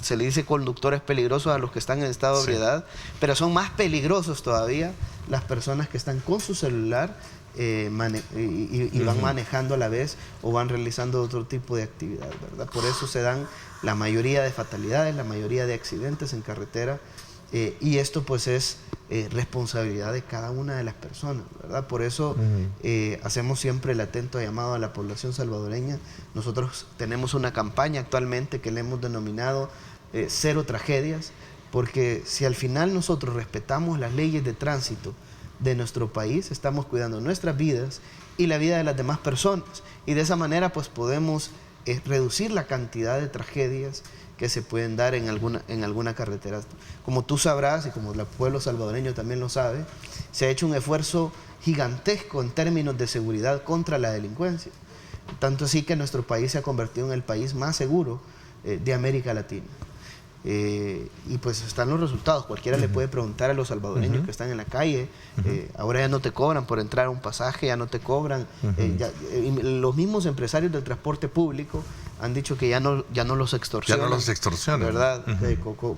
se le dice conductores peligrosos a los que están en estado de ebriedad, pero son más peligrosos todavía las personas que están con su celular y van manejando a la vez o van realizando otro tipo de actividad, ¿verdad? Por eso se dan la mayoría de fatalidades, la mayoría de accidentes en carretera, y esto pues es responsabilidad de cada una de las personas, ¿verdad? Por eso hacemos siempre el atento llamado a la población salvadoreña. Nosotros tenemos una campaña actualmente que le hemos denominado Cero Tragedias, porque si al final nosotros respetamos las leyes de tránsito de nuestro país, estamos cuidando nuestras vidas y la vida de las demás personas, y de esa manera pues podemos reducir la cantidad de tragedias que se pueden dar en alguna carretera. Como tú sabrás y como el pueblo salvadoreño también lo sabe, se ha hecho un esfuerzo gigantesco en términos de seguridad contra la delincuencia. Tanto así que nuestro país se ha convertido en el país más seguro de América Latina. Y pues están los resultados. Cualquiera le puede preguntar a los salvadoreños que están en la calle. Ahora ya no te cobran por entrar a un pasaje, ya no te cobran. Los mismos empresarios del transporte público han dicho que ya no los extorsionan. Ya no los extorsionan, ¿verdad?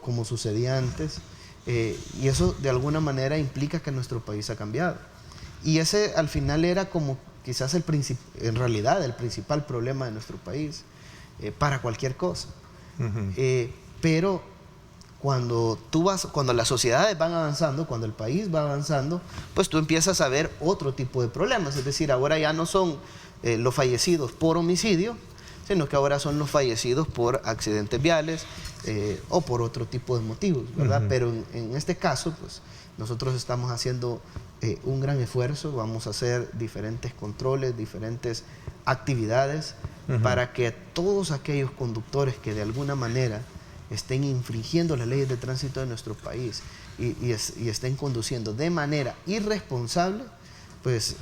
Como sucedía antes. Y eso de alguna manera implica que nuestro país ha cambiado. Y ese al final era como quizás en realidad el principal problema de nuestro país para cualquier cosa. Pero cuando las sociedades van avanzando, cuando el país va avanzando, pues tú empiezas a ver otro tipo de problemas. Es decir, ahora ya no son los fallecidos por homicidio, sino que ahora son los fallecidos por accidentes viales o por otro tipo de motivos, ¿verdad? Pero en este caso, pues nosotros estamos haciendo un gran esfuerzo, vamos a hacer diferentes controles, diferentes actividades para que todos aquellos conductores que de alguna manera estén infringiendo las leyes de tránsito de nuestro país y estén conduciendo de manera irresponsable, pues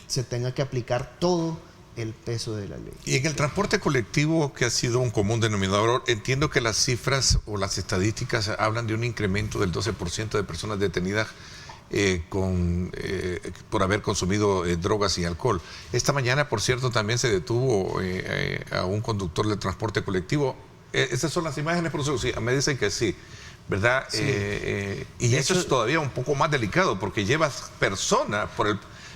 se tenga que aplicar todo el peso de la ley. Y en el transporte colectivo, que ha sido un común denominador, entiendo que las cifras o las estadísticas hablan de un incremento del 12% de personas detenidas por haber consumido drogas y alcohol. Esta mañana, por cierto, también se detuvo a un conductor del transporte colectivo. Estas son las imágenes, profesor. Sí, me dicen que sí, ¿verdad? Sí. Y eso es todavía un poco más delicado porque llevas personas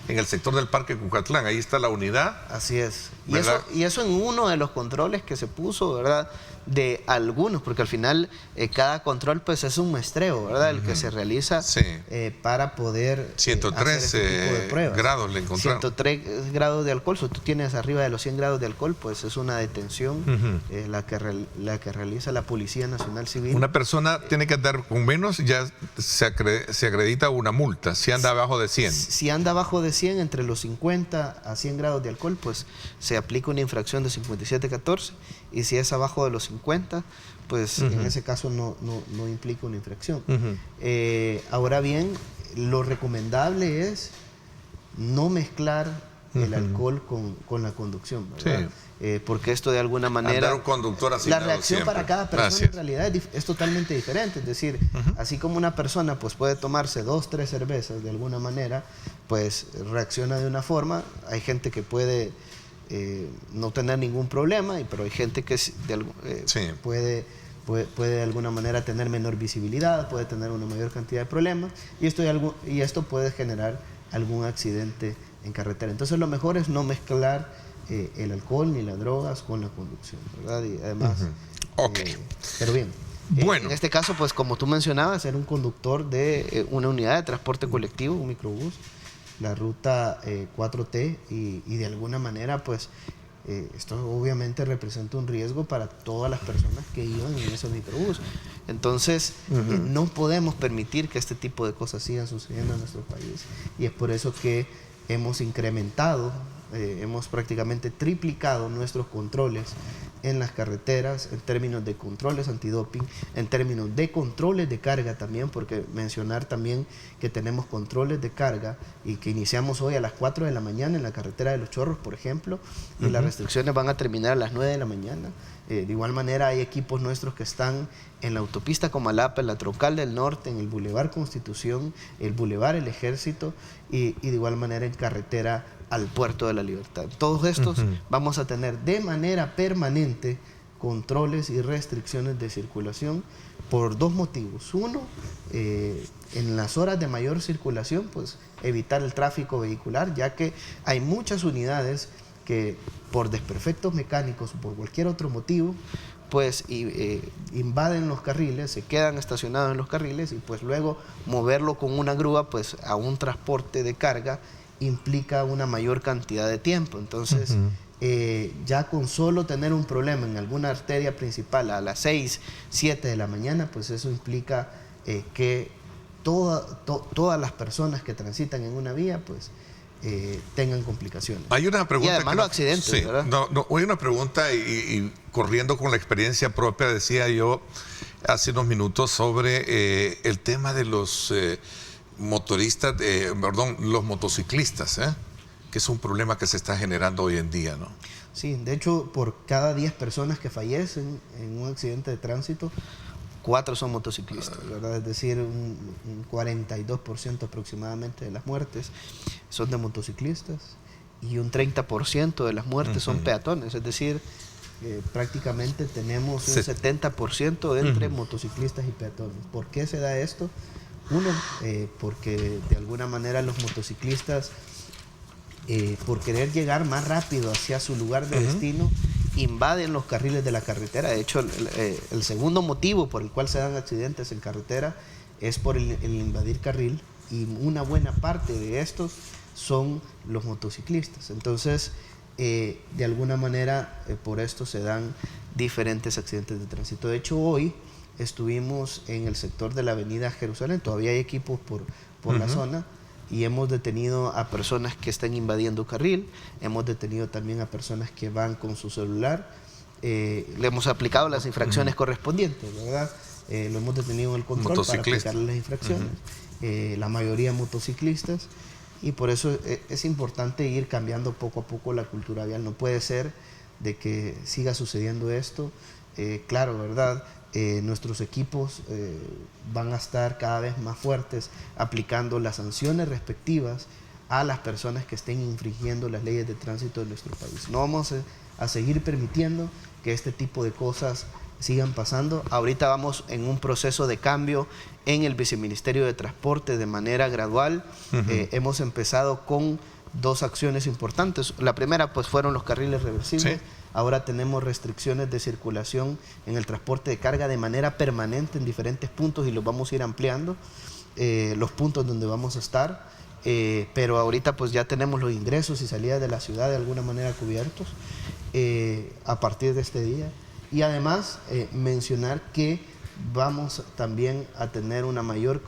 en el sector del Parque Cucatlán. Ahí está la unidad. Así es. ¿Verdad? Y eso en uno de los controles que se puso, ¿verdad? De algunos, porque al final cada control pues es un muestreo, ¿verdad? El que se realiza Sí. para poder 103 hacer este tipo de pruebas. grados le encontraron. 103 grados de alcohol. Si tú tienes arriba de los 100 grados de alcohol, pues es una detención la que realiza la Policía Nacional Civil. Una persona tiene que andar con menos, ya se acredita una multa. Si anda abajo de 100. Si anda abajo de 100, entre los 50 a 100 grados de alcohol, pues se aplica una infracción de 5714, y si es abajo de los 50, pues en ese caso no implica una infracción. Ahora bien, lo recomendable es no mezclar el alcohol con la conducción, ¿verdad? Sí. Porque esto de alguna manera... Andar un conductor la asignado reacción siempre. para cada persona Gracias. en realidad es totalmente diferente. Es decir, así como una persona pues puede tomarse 2, 3 cervezas de alguna manera, pues reacciona de una forma. Hay gente que puede no tener ningún problema, pero hay gente que puede de alguna manera tener menor visibilidad, puede tener una mayor cantidad de problemas, y esto puede generar algún accidente en carretera. Entonces lo mejor es no mezclar el alcohol ni las drogas con la conducción, ¿verdad? Y además, Ok. pero bien. Bueno. En este caso, pues como tú mencionabas, era un conductor de una unidad de transporte colectivo, un microbús, la ruta 4T, y de alguna manera, pues esto obviamente representa un riesgo para todas las personas que iban en ese microbús. Entonces, no podemos permitir que este tipo de cosas sigan sucediendo en nuestro país, y es por eso que hemos incrementado, hemos prácticamente triplicado nuestros controles en las carreteras, en términos de controles antidoping, en términos de controles de carga también, porque mencionar también que tenemos controles de carga y que iniciamos hoy a las 4 de la mañana en la carretera de Los Chorros, por ejemplo, y las restricciones van a terminar a las 9 de la mañana. De igual manera hay equipos nuestros que están en la autopista Comalapa, en la Troncal del Norte, en el Boulevard Constitución, el Boulevard El Ejército, y de igual manera en carretera al Puerto de la Libertad. Todos estos vamos a tener de manera permanente controles y restricciones de circulación por dos motivos. Uno, en las horas de mayor circulación, pues evitar el tráfico vehicular, ya que hay muchas unidades que por desperfectos mecánicos o por cualquier otro motivo, pues invaden los carriles, se quedan estacionados en los carriles, y pues luego moverlo con una grúa pues a un transporte de carga implica una mayor cantidad de tiempo. Entonces, ya con solo tener un problema en alguna arteria principal a las 6, 7 de la mañana, pues eso implica que todas las personas que transitan en una vía, pues tengan complicaciones. Hay una pregunta. Y además los accidentes, sí, ¿verdad? Hay una pregunta, y corriendo con la experiencia propia, decía yo hace unos minutos sobre el tema de los motoristas, los motociclistas, que es un problema que se está generando hoy en día, ¿no? Sí, de hecho, por cada 10 personas que fallecen en un accidente de tránsito, 4 son motociclistas, ¿verdad? Es decir, un 42% aproximadamente de las muertes son de motociclistas, y un 30% de las muertes son peatones, es decir, prácticamente tenemos un 70% entre motociclistas y peatones. ¿Por qué se da esto? Uno, porque de alguna manera los motociclistas, por querer llegar más rápido hacia su lugar de destino, invaden los carriles de la carretera. De hecho, el segundo motivo por el cual se dan accidentes en carretera es por el invadir carril, y una buena parte de estos son los motociclistas. Entonces, de alguna manera, por esto se dan diferentes accidentes de tránsito. De hecho, hoy estuvimos en el sector de la avenida Jerusalén, todavía hay equipos por la zona, y hemos detenido a personas que están invadiendo carril, hemos detenido también a personas que van con su celular, le hemos aplicado las infracciones correspondientes, ¿verdad? Lo hemos detenido en el control para aplicarle las infracciones, la mayoría motociclistas, y por eso es importante ir cambiando poco a poco la cultura vial. No puede ser de que siga sucediendo esto. Claro, ¿verdad? Nuestros equipos van a estar cada vez más fuertes aplicando las sanciones respectivas a las personas que estén infringiendo las leyes de tránsito de nuestro país. No vamos a seguir permitiendo que este tipo de cosas sigan pasando. Ahorita vamos en un proceso de cambio en el Viceministerio de Transporte de manera gradual. Hemos empezado con 2 acciones importantes. La primera pues fueron los carriles reversibles. Sí. Ahora tenemos restricciones de circulación en el transporte de carga de manera permanente en diferentes puntos y los vamos a ir ampliando, los puntos donde vamos a estar. Pero ahorita pues ya tenemos los ingresos y salidas de la ciudad de alguna manera cubiertos a partir de este día. Y además mencionar que vamos también a tener una mayor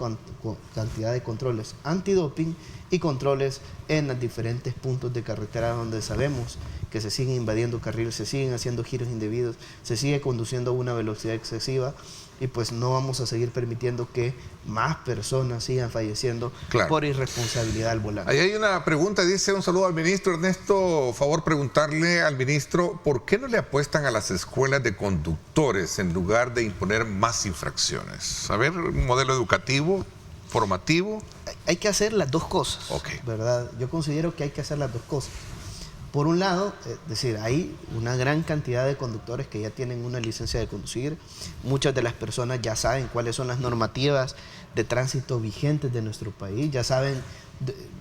cantidad de controles antidoping y controles en los diferentes puntos de carretera donde sabemos que se siguen invadiendo carriles, se siguen haciendo giros indebidos, se sigue conduciendo a una velocidad excesiva, y pues no vamos a seguir permitiendo que más personas sigan falleciendo por irresponsabilidad al volante. Ahí hay una pregunta, dice: un saludo al ministro Ernesto, favor preguntarle al ministro, ¿por qué no le apuestan a las escuelas de conductores en lugar de imponer más infracciones? A ver, un modelo educativo, formativo. Hay que hacer las 2 cosas, ¿verdad? Yo considero que hay que hacer las 2 cosas. Por un lado, es decir, hay una gran cantidad de conductores que ya tienen una licencia de conducir. Muchas de las personas ya saben cuáles son las normativas de tránsito vigentes de nuestro país. Ya saben,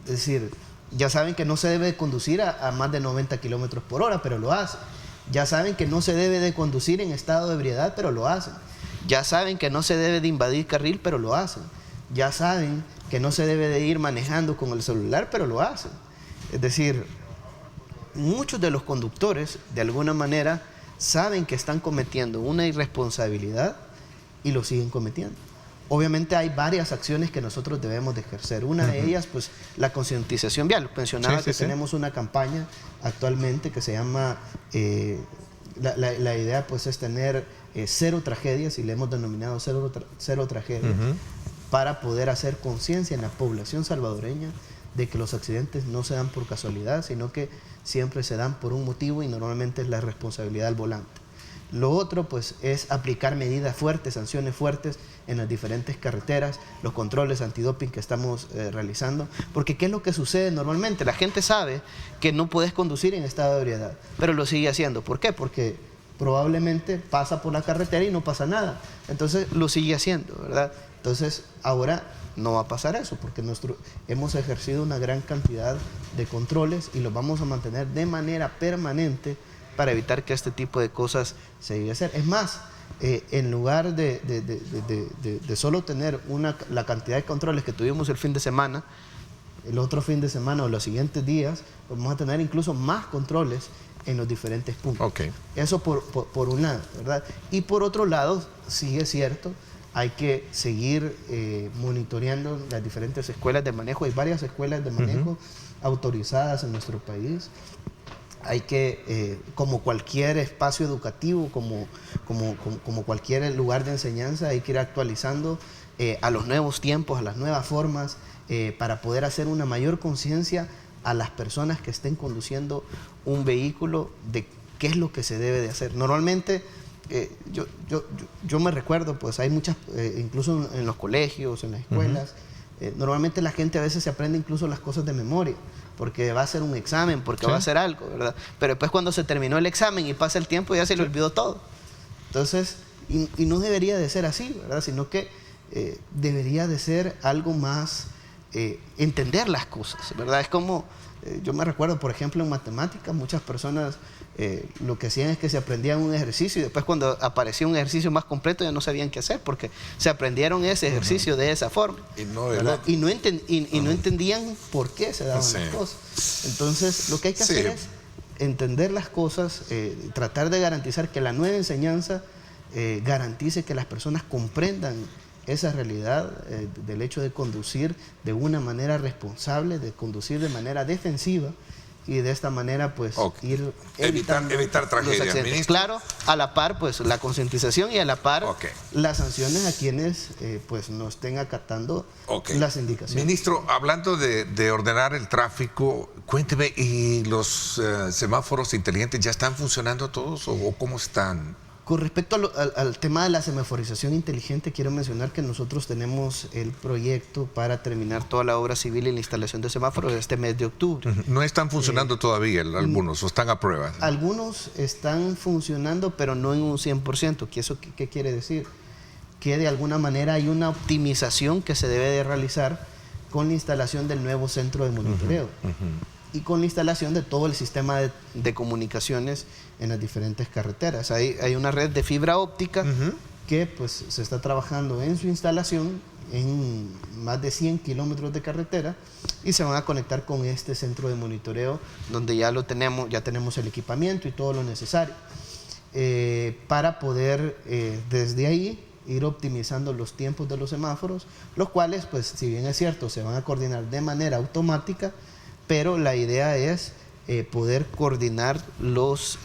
es decir, ya saben que no se debe conducir a más de 90 kilómetros por hora, pero lo hacen. Ya saben que no se debe de conducir en estado de ebriedad, pero lo hacen. Ya saben que no se debe de invadir carril, pero lo hacen. Ya saben que no se debe de ir manejando con el celular, pero lo hacen. Es decir, muchos de los conductores, de alguna manera, saben que están cometiendo una irresponsabilidad y lo siguen cometiendo. Obviamente hay varias acciones que nosotros debemos de ejercer. Una de ellas, pues, la concientización vial. Mencionaba que tenemos una campaña actualmente que se llama, la idea pues es tener 0 tragedias, y le hemos denominado cero tragedias, para poder hacer conciencia en la población salvadoreña de que los accidentes no se dan por casualidad, sino que siempre se dan por un motivo, y normalmente es la responsabilidad del volante. Lo otro pues es aplicar medidas fuertes, sanciones fuertes en las diferentes carreteras, los controles antidoping que estamos realizando, porque ¿qué es lo que sucede normalmente? La gente sabe que no puedes conducir en estado de ebriedad, pero lo sigue haciendo. ¿Por qué? Porque probablemente pasa por la carretera y no pasa nada, entonces lo sigue haciendo, ¿verdad? Entonces ahora no va a pasar eso, porque hemos ejercido una gran cantidad de controles y los vamos a mantener de manera permanente para evitar que este tipo de cosas se llegue a hacer. Es más, en lugar de solo tener la cantidad de controles que tuvimos el fin de semana, el otro fin de semana o los siguientes días, vamos a tener incluso más controles en los diferentes puntos. Eso por un lado, ¿verdad? Y por otro lado, sí es cierto, hay que seguir monitoreando las diferentes escuelas de manejo. Hay varias escuelas de manejo autorizadas en nuestro país. Hay que, como cualquier espacio educativo, como cualquier lugar de enseñanza, hay que ir actualizando a los nuevos tiempos, a las nuevas formas, para poder hacer una mayor conciencia a las personas que estén conduciendo un vehículo de qué es lo que se debe de hacer. Normalmente, yo me recuerdo, pues hay muchas, incluso en los colegios, en las escuelas, normalmente la gente a veces se aprende incluso las cosas de memoria, porque va a hacer un examen, porque va a hacer algo, ¿verdad? Pero después cuando se terminó el examen y pasa el tiempo ya se le olvidó todo. Entonces, y no debería de ser así, ¿verdad? Sino que debería de ser algo más, entender las cosas, ¿verdad? Es como, yo me recuerdo, por ejemplo, en matemáticas, muchas personas lo que hacían es que se aprendían un ejercicio y después cuando aparecía un ejercicio más completo ya no sabían qué hacer porque se aprendieron ese ejercicio de esa forma y no entendían por qué se daban las cosas. Entonces lo que hay que hacer es entender las cosas, tratar de garantizar que la nueva enseñanza garantice que las personas comprendan esa realidad del hecho de conducir de una manera responsable, de conducir de manera defensiva, y de esta manera pues ir evitar los tragedias. accidentes. Ministro. Claro, a la par pues la concientización y a la par las sanciones a quienes pues no estén acatando las indicaciones. Ministro, hablando de ordenar el tráfico, cuénteme, ¿y los semáforos inteligentes ya están funcionando todos o cómo están? Con respecto al tema de la semaforización inteligente, quiero mencionar que nosotros tenemos el proyecto para terminar toda la obra civil y la instalación de semáforos este mes de octubre. ¿No están funcionando todavía algunos o están a prueba? Algunos están funcionando, pero no en un 100%. ¿Qué quiere decir? Que de alguna manera hay una optimización que se debe de realizar con la instalación del nuevo centro de monitoreo. Y con la instalación de todo el sistema de comunicaciones en las diferentes carreteras. Hay una red de fibra óptica que pues se está trabajando en su instalación en más de 100 kilómetros de carretera y se van a conectar con este centro de monitoreo donde ya tenemos el equipamiento y todo lo necesario para poder desde ahí ir optimizando los tiempos de los semáforos, los cuales pues si bien es cierto se van a coordinar de manera automática, pero la idea es poder coordinar los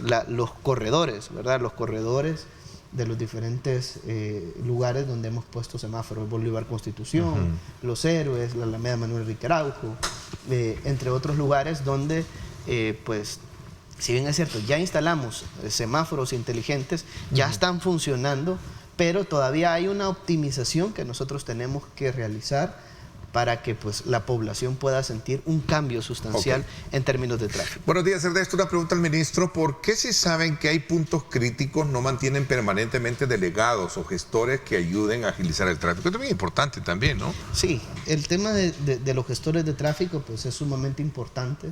corredores, ¿verdad? Los corredores de los diferentes lugares donde hemos puesto semáforos, Bolívar Constitución, Los Héroes, la Alameda Manuel Enrique Araujo, entre otros lugares donde, pues, si bien es cierto, ya instalamos semáforos inteligentes, ya están funcionando, pero todavía hay una optimización que nosotros tenemos que realizar para que pues la población pueda sentir un cambio sustancial en términos de tráfico. Buenos días, Ernesto. Una pregunta al ministro. ¿Por qué si saben que hay puntos críticos no mantienen permanentemente delegados o gestores que ayuden a agilizar el tráfico? Esto es muy importante también, ¿no? Sí, el tema de los gestores de tráfico pues es sumamente importante.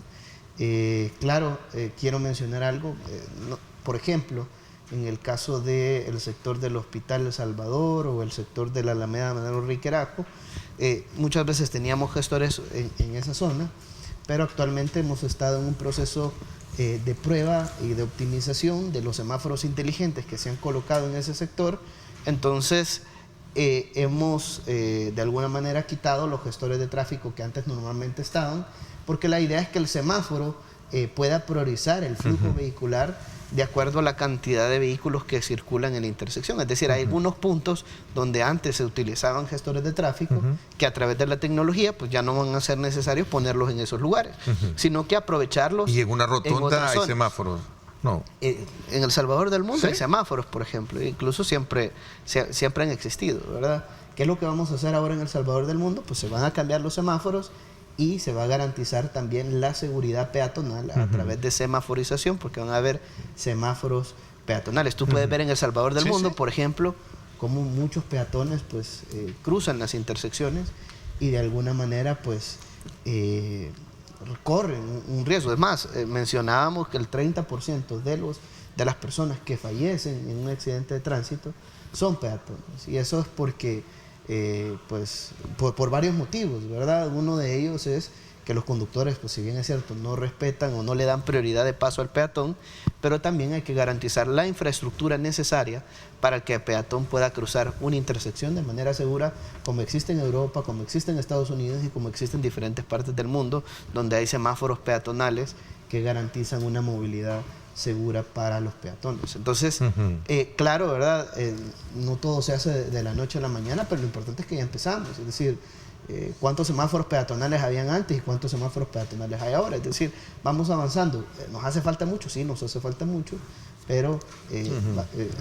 Claro, quiero mencionar algo. Por ejemplo, en el caso del sector del Hospital El Salvador o el sector de la Alameda Manuel Enrique Araujo, muchas veces teníamos gestores en esa zona, pero actualmente hemos estado en un proceso de prueba y de optimización de los semáforos inteligentes que se han colocado en ese sector. Entonces hemos de alguna manera quitado los gestores de tráfico que antes normalmente estaban, porque la idea es que el semáforo pueda priorizar el flujo vehicular de acuerdo a la cantidad de vehículos que circulan en la intersección. Es decir, hay algunos puntos donde antes se utilizaban gestores de tráfico que a través de la tecnología pues ya no van a ser necesarios ponerlos en esos lugares, sino que aprovecharlos. ¿Y en una rotonda hay semáforos? No. En El Salvador del Mundo hay semáforos, por ejemplo, incluso siempre han existido, ¿verdad? ¿Qué es lo que vamos a hacer ahora en El Salvador del Mundo? Pues se van a cambiar los semáforos y se va a garantizar también la seguridad peatonal a través de semaforización, porque van a haber semáforos peatonales. Tú puedes ver en El Salvador del Mundo, por ejemplo, cómo muchos peatones pues cruzan las intersecciones y de alguna manera pues corren un riesgo. Es más, mencionábamos que el 30% de las personas que fallecen en un accidente de tránsito son peatones, y eso es porque pues por varios motivos, ¿verdad? Uno de ellos es que los conductores, pues si bien es cierto, no respetan o no le dan prioridad de paso al peatón, pero también hay que garantizar la infraestructura necesaria para que el peatón pueda cruzar una intersección de manera segura, como existe en Europa, como existe en Estados Unidos y como existe en diferentes partes del mundo, donde hay semáforos peatonales que garantizan una movilidad segura para los peatones. Entonces, claro, ¿verdad? No todo se hace de la noche a la mañana, pero lo importante es que ya empezamos. Es decir, cuántos semáforos peatonales habían antes y cuántos semáforos peatonales hay ahora. Es decir, vamos avanzando. ¿Nos hace falta mucho? Sí, nos hace falta mucho, pero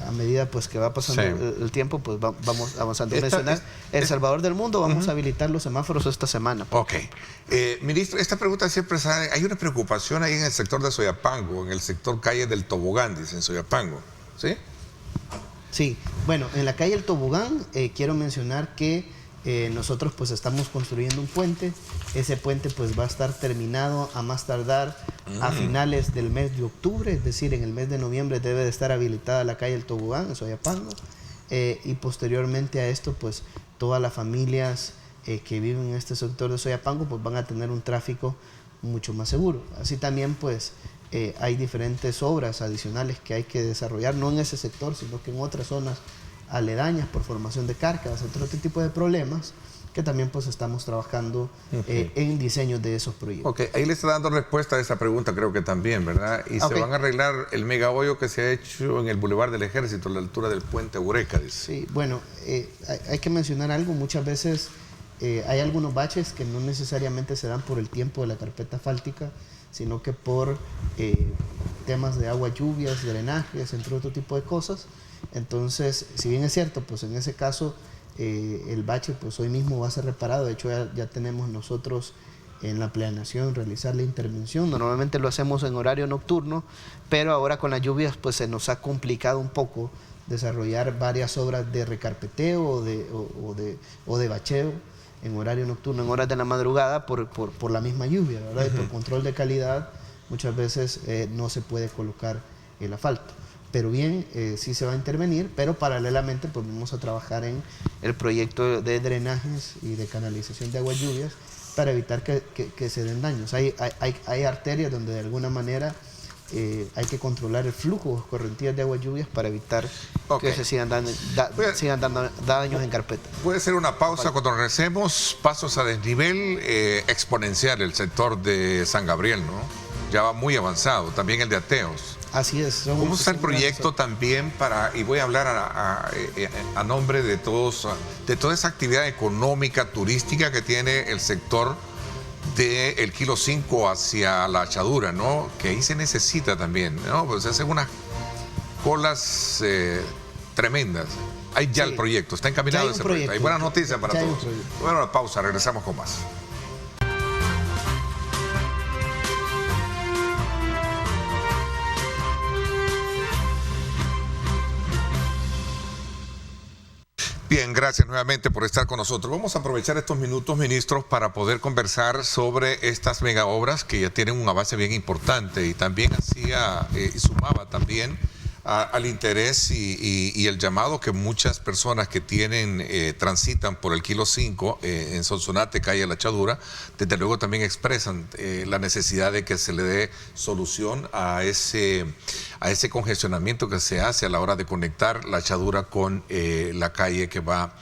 a medida pues que va pasando el tiempo, pues vamos avanzando. El Salvador del Mundo, vamos a habilitar los semáforos esta semana. Ministro, esta pregunta siempre sale. Hay una preocupación ahí en el sector de Soyapango, en el sector calle del Tobogán, dice en Soyapango, ¿sí? Sí, bueno, en la calle El Tobogán quiero mencionar que nosotros pues estamos construyendo un puente. Ese puente pues va a estar terminado a más tardar a finales del mes de octubre, es decir, en el mes de noviembre debe de estar habilitada la calle El Tobogán en Soyapango, y posteriormente a esto pues todas las familias que viven en este sector de Soyapango pues van a tener un tráfico mucho más seguro. Así también pues hay diferentes obras adicionales que hay que desarrollar, no en ese sector, sino que en otras zonas aledañas por formación de carcas, otro tipo de problemas que también pues estamos trabajando en diseño de esos proyectos. Ok, ahí le está dando respuesta a esa pregunta, creo que también, ¿verdad? Y se van a arreglar el mega hoyo que se ha hecho en el Boulevard del Ejército, a la altura del puente Eureka, dice. Sí, bueno, hay que mencionar algo, muchas veces hay algunos baches que no necesariamente se dan por el tiempo de la carpeta asfáltica, sino que por temas de agua, lluvias, drenajes, entre otro tipo de cosas. Entonces, si bien es cierto, pues en ese caso el bache pues hoy mismo va a ser reparado. De hecho ya tenemos nosotros en la planeación realizar la intervención. Normalmente lo hacemos en horario nocturno, pero ahora con las lluvias pues se nos ha complicado un poco desarrollar varias obras de recarpeteo o de bacheo en horario nocturno, en horas de la madrugada por la misma lluvia, ¿verdad? Y por control de calidad muchas veces no se puede colocar el asfalto. Pero bien, sí se va a intervenir, pero paralelamente pues vamos a trabajar en el proyecto de drenajes y de canalización de aguas lluvias para evitar que se den daños. Hay arterias donde de alguna manera hay que controlar el flujo, correntías de aguas lluvias para evitar que se sigan dando daños en carpeta. Puede ser una pausa cuando regresemos. Pasos a desnivel exponencial el sector de San Gabriel, ¿no? Ya va muy avanzado, también el de Ateos. Así es. ¿Cómo está el proyecto también y voy a hablar a nombre de todos, de toda esa actividad económica, turística que tiene el sector del Kilo 5 hacia la Achadura, ¿no? Que ahí se necesita también, ¿no? Pues se hacen unas colas tremendas. Ahí ya el proyecto, está encaminado ese proyecto. Hay buenas noticias para todos. Bueno, una pausa, regresamos con más. Bien, gracias nuevamente por estar con nosotros. Vamos a aprovechar estos minutos, ministros, para poder conversar sobre estas mega obras que ya tienen un avance bien importante y también sumaba también al interés y el llamado que muchas personas que transitan por el Kilo 5 en Sonsonate, calle La Achadura, desde luego también expresan la necesidad de que se le dé solución a ese congestionamiento que se hace a la hora de conectar La Achadura con la calle que va.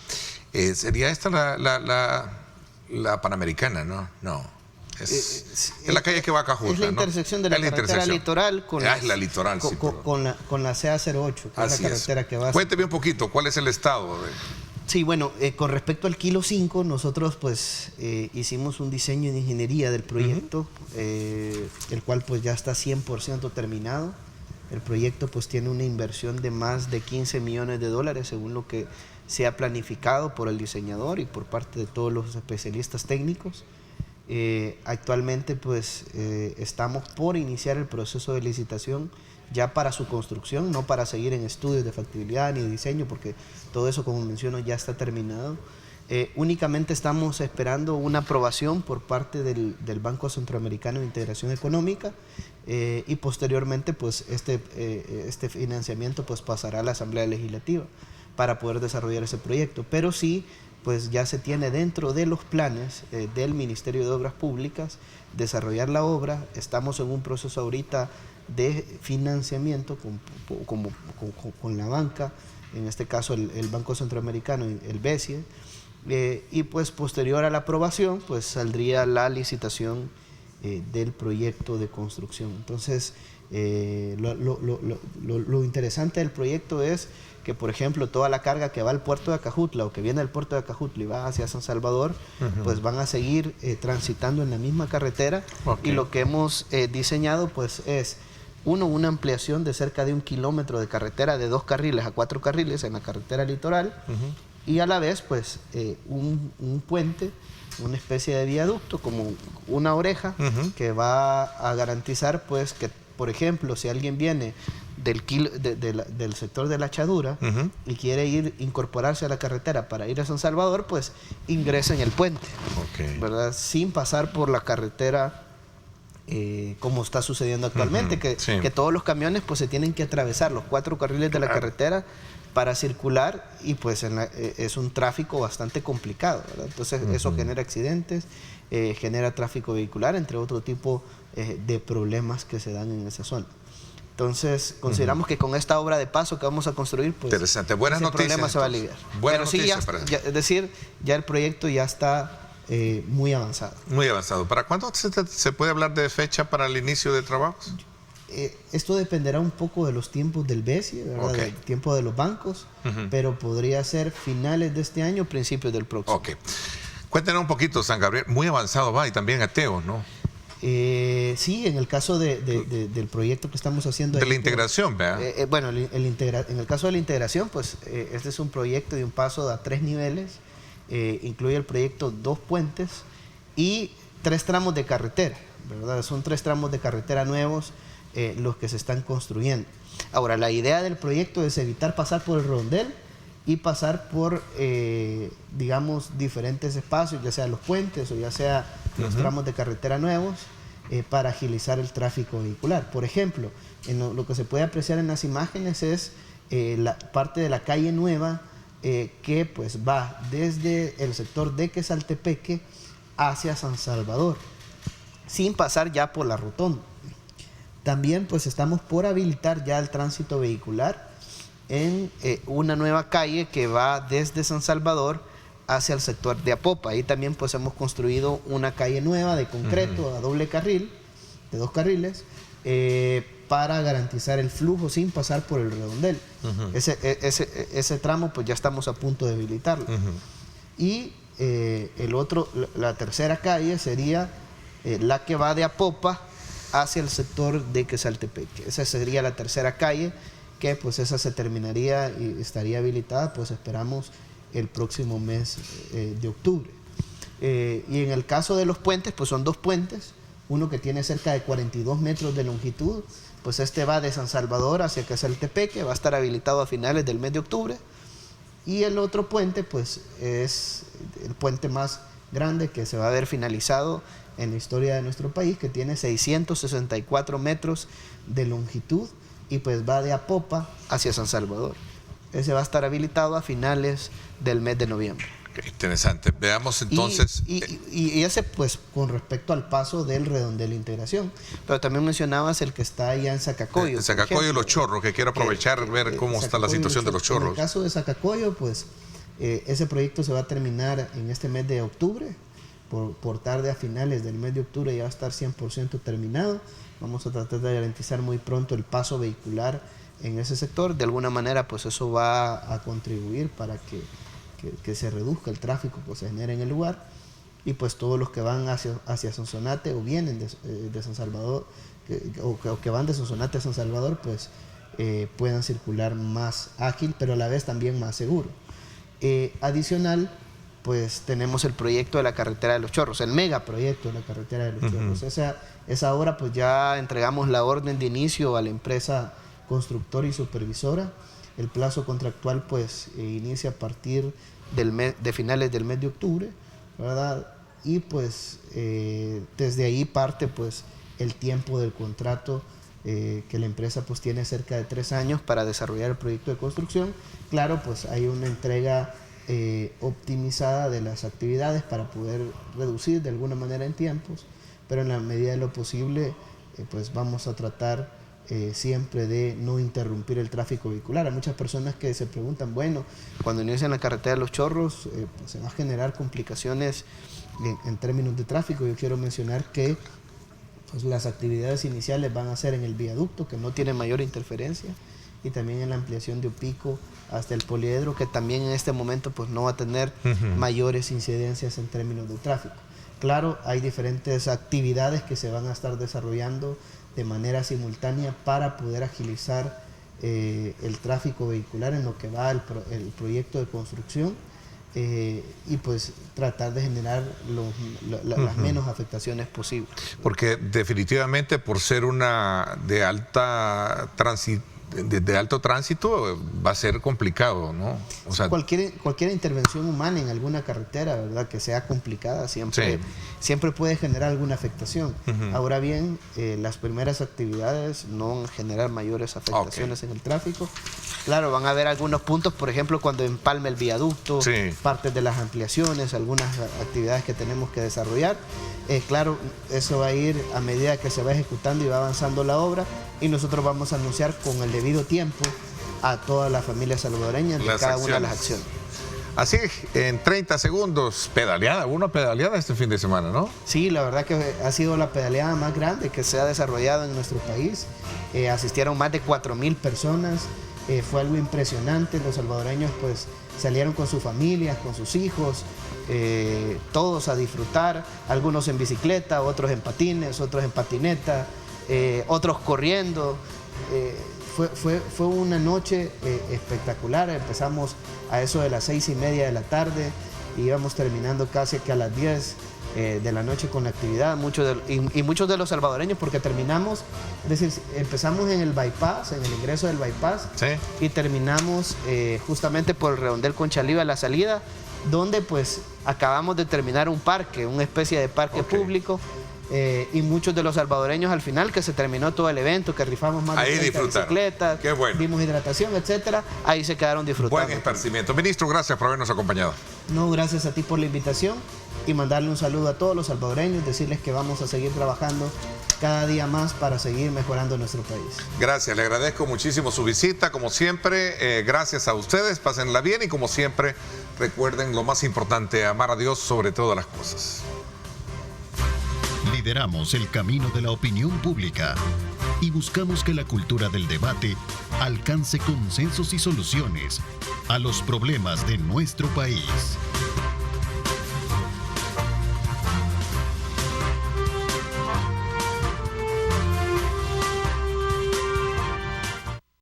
¿Sería esta la Panamericana, no? No. Es la calle que va a Cajutla, es la intersección, ¿no? De la carretera litoral con la CA08, que es la carretera que va. Cuénteme un poquito, ¿cuál es el estado? Sí, bueno, con respecto al Kilo 5, nosotros pues hicimos un diseño de ingeniería del proyecto, el cual pues ya está 100% terminado. El proyecto pues tiene una inversión de más de 15 millones de dólares, según lo que se ha planificado por el diseñador y por parte de todos los especialistas técnicos. Actualmente pues estamos por iniciar el proceso de licitación ya para su construcción, no para seguir en estudios de factibilidad ni de diseño, porque todo eso, como menciono, ya está terminado. Únicamente estamos esperando una aprobación por parte del Banco Centroamericano de Integración Económica y posteriormente pues este financiamiento pues pasará a la Asamblea Legislativa para poder desarrollar ese proyecto, pero sí pues ya se tiene dentro de los planes del Ministerio de Obras Públicas desarrollar la obra. Estamos en un proceso ahorita de financiamiento con la banca, en este caso el Banco Centroamericano, el BESIE, y pues posterior a la aprobación pues saldría la licitación del proyecto de construcción. Entonces lo interesante del proyecto es que, por ejemplo, toda la carga que va al puerto de Acajutla o que viene del puerto de Acajutla y va hacia San Salvador, pues van a seguir transitando en la misma carretera. Y lo que hemos diseñado pues es una ampliación de cerca de 1 kilómetro de carretera de 2 carriles a 4 carriles en la carretera litoral y a la vez pues un puente, una especie de viaducto como una oreja que va a garantizar pues que, por ejemplo, si alguien viene del sector de La Achadura y quiere incorporarse a la carretera para ir a San Salvador, pues ingresa en el puente, ¿verdad? Sin pasar por la carretera como está sucediendo actualmente, que todos los camiones pues se tienen que atravesar los 4 carriles de la carretera para circular y pues es un tráfico bastante complicado, ¿verdad? Entonces eso genera accidentes, genera tráfico vehicular, entre otro tipo de problemas que se dan en esa zona. Entonces, consideramos que con esta obra de paso que vamos a construir, pues interesante. Buenas ese noticias, problema se va a entonces. aliviar. Buenas Pero sí, noticias es decir, ya el proyecto ya está muy avanzado. Muy avanzado. ¿Para cuándo se puede hablar de fecha para el inicio de trabajos? Esto dependerá un poco de los tiempos del BESIE, ¿verdad? Ok. Del tiempo de los bancos, pero podría ser finales de este año, principios del próximo. Ok. Cuéntenos un poquito, San Gabriel. Muy avanzado va, y también Ateo, ¿no? Sí, en el caso del proyecto que estamos haciendo... De la integración, ¿verdad? Bueno, en el caso de la integración, pues este es un proyecto de un paso a 3 niveles. Incluye el proyecto 2 puentes y 3 tramos de carretera, ¿verdad? Son 3 tramos de carretera nuevos los que se están construyendo. Ahora, la idea del proyecto es evitar pasar por el redondel y pasar por, digamos, diferentes espacios, ya sea los puentes o ya sea los tramos de carretera nuevos, para agilizar el tráfico vehicular. Por ejemplo, lo que se puede apreciar en las imágenes es la parte de la calle nueva, que pues va desde el sector de Quesaltepeque hacia San Salvador, sin pasar ya por la rotonda. También pues estamos por habilitar ya el tránsito vehicular en una nueva calle que va desde San Salvador hacia el sector de Apopa. Ahí también pues hemos construido una calle nueva de concreto a doble carril, de 2 carriles, para garantizar el flujo sin pasar por el redondel. Ese tramo pues ya estamos a punto de habilitarlo. Y la tercera calle sería la que va de Apopa hacia el sector de Quesaltepeque. Esa sería la tercera calle, que pues esa se terminaría y estaría habilitada, pues esperamos el próximo mes de octubre. Y en el caso de los puentes, pues son 2 puentes, uno que tiene cerca de 42 metros de longitud, pues este va de San Salvador hacia Quesaltepeque, va a estar habilitado a finales del mes de octubre, y el otro puente pues es el puente más grande que se va a ver finalizado en la historia de nuestro país, que tiene 664 metros de longitud y pues va de Apopa hacia San Salvador. Ese va a estar habilitado a finales del mes de noviembre. Qué interesante. Veamos entonces. Y ese pues con respecto al paso del redondel de integración. Pero también mencionabas el que está allá en Zacacoyo. En Zacacoyo y Los Chorros, que quiero aprovechar, ver cómo está la situación de Los Chorros. En el caso de Zacacoyo, pues ese proyecto se va a terminar en este mes de octubre. Por tarde a finales del mes de octubre ya va a estar 100% terminado. Vamos a tratar de garantizar muy pronto el paso vehicular en ese sector. De alguna manera pues eso va a contribuir para que se reduzca el tráfico que se genera en el lugar, y pues todos los que van hacia Sonsonate o vienen de San Salvador o que van de Sonsonate a San Salvador pues puedan circular más ágil, pero a la vez también más seguro. Adicional, pues tenemos el proyecto de la carretera de Los Chorros, el megaproyecto de la carretera de Los Chorros. Esa obra pues ya entregamos la orden de inicio a la empresa constructora y supervisora. El plazo contractual pues inicia a partir de finales del mes de octubre, ¿verdad? Y pues desde ahí parte pues el tiempo del contrato, que la empresa pues tiene cerca de 3 años para desarrollar el proyecto de construcción. Claro, pues hay una entrega optimizada de las actividades para poder reducir de alguna manera en tiempos, pero en la medida de lo posible pues vamos a tratar siempre de no interrumpir el tráfico vehicular. Hay muchas personas que se preguntan, bueno, cuando inician la carretera de Los Chorros pues se va a generar complicaciones en términos de tráfico. Yo quiero mencionar que pues las actividades iniciales van a ser en el viaducto, que no tiene mayor interferencia, y también en la ampliación de Opico hasta el poliedro, que también en este momento pues no va a tener mayores incidencias en términos de tráfico. Claro, hay diferentes actividades que se van a estar desarrollando de manera simultánea para poder agilizar el tráfico vehicular en lo que va el proyecto de construcción, y pues tratar de generar las menos afectaciones posibles. Porque definitivamente por ser una de alto tránsito va a ser complicado, ¿no? O sea, cualquier intervención humana en alguna carretera, ¿verdad?, que sea complicada, siempre puede generar alguna afectación. Ahora bien, las primeras actividades no van a generar mayores afectaciones en el tráfico, Claro, van a haber algunos puntos, por ejemplo, cuando empalme el viaducto, Sí. partes de las ampliaciones, algunas actividades que tenemos que desarrollar. Claro, eso va a ir a medida que se va ejecutando y va avanzando la obra, y nosotros vamos a anunciar con el debido tiempo a todas las familias salvadoreñas de Las cada una de las acciones. acciones. Así, en 30 segundos, pedaleada, una pedaleada este fin de semana, ¿no? Sí, la verdad que ha sido la pedaleada más grande que se ha desarrollado en nuestro país. Asistieron más de 4,000 personas. Fue algo impresionante. Los salvadoreños pues salieron con sus familias, con sus hijos, todos a disfrutar. Algunos en bicicleta, otros en patines, otros en patineta, otros corriendo. Fue una noche espectamular. Empezamos a eso de las 6:30 de la tarde y íbamos terminando casi que a las 10 de la noche con la actividad. Muchos de los salvadoreños, porque terminamos, es decir, empezamos en el bypass, en el ingreso del bypass, Sí. y terminamos justamente por el redondel Conchalí, la salida, donde pues acabamos de terminar un parque, una especie de parque Ok. público. Y muchos de los salvadoreños al final, que se terminó todo el evento, que rifamos más Ahí de 30 disfrutaron. bicicletas, Qué bueno. dimos hidratación, etcétera, ahí se quedaron disfrutando. Buen esparcimiento. Ministro, gracias por habernos acompañado. No, gracias a ti por la invitación y mandarle un saludo a todos los salvadoreños, decirles que vamos a seguir trabajando cada día más para seguir mejorando nuestro país. Gracias, le agradezco muchísimo su visita, como siempre, gracias a ustedes, pásenla bien y como siempre, recuerden lo más importante, amar a Dios sobre todas las cosas. Lideramos el camino de la opinión pública y buscamos que la cultura del debate alcance consensos y soluciones a los problemas de nuestro país.